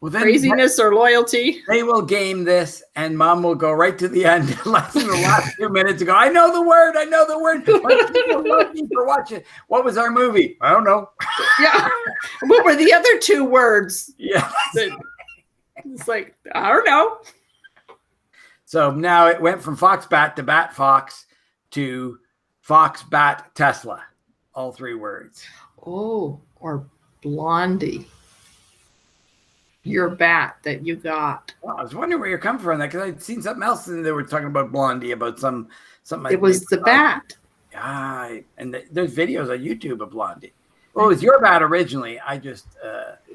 B: craziness or loyalty.
A: They will game this, and Mom will go right to the end, less than the last 2 minutes, and go, I know the word. For watching. What was our movie? I don't know.
B: Yeah. What were the other 2 words?
A: Yeah.
B: It's like, I don't know.
A: So now it went from Fox Bat to Bat Fox to Fox Bat Tesla. All 3 words.
B: Oh, or Blondie. Your bat that you got.
A: Well, I was wondering where you're coming from that because I'd seen something else and they were talking about Blondie, about something.
B: It was the bat.
A: Yeah, and there's videos on YouTube of Blondie. Well, it was your bat originally. I just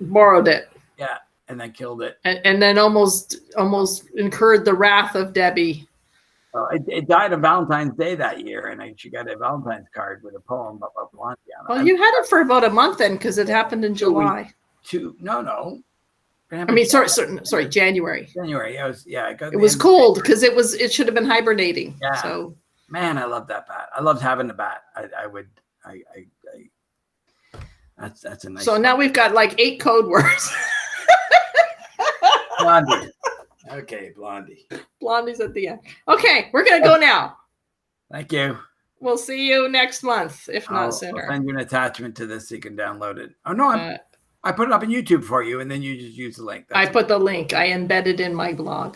B: borrowed it.
A: Yeah, and then killed it.
B: And then almost incurred the wrath of Debbie.
A: Well, it died on Valentine's Day that year, and she got a Valentine's card with a poem about Blondie on it.
B: Well, you had it for about a month then because it happened in July.
A: No.
B: I mean, sorry, January.
A: January.
B: It was cold because it should have been hibernating.
A: Yeah.
B: So,
A: man, I love that bat. I loved having the bat. That's a nice.
B: So now we've got like 8 code words.
A: Blondie. Okay, Blondie.
B: Blondie's at the end. Okay, we're gonna go now.
A: Thank you.
B: We'll see you next month, if not sooner.
A: I'll send you an attachment to this so you can download it. Oh no, I put it up on YouTube for you, and then you just use the link.
B: I put the link. I embedded in my blog.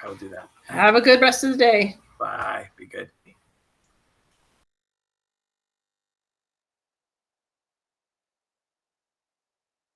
A: I will do that.
B: Have a good rest of the day.
A: Bye.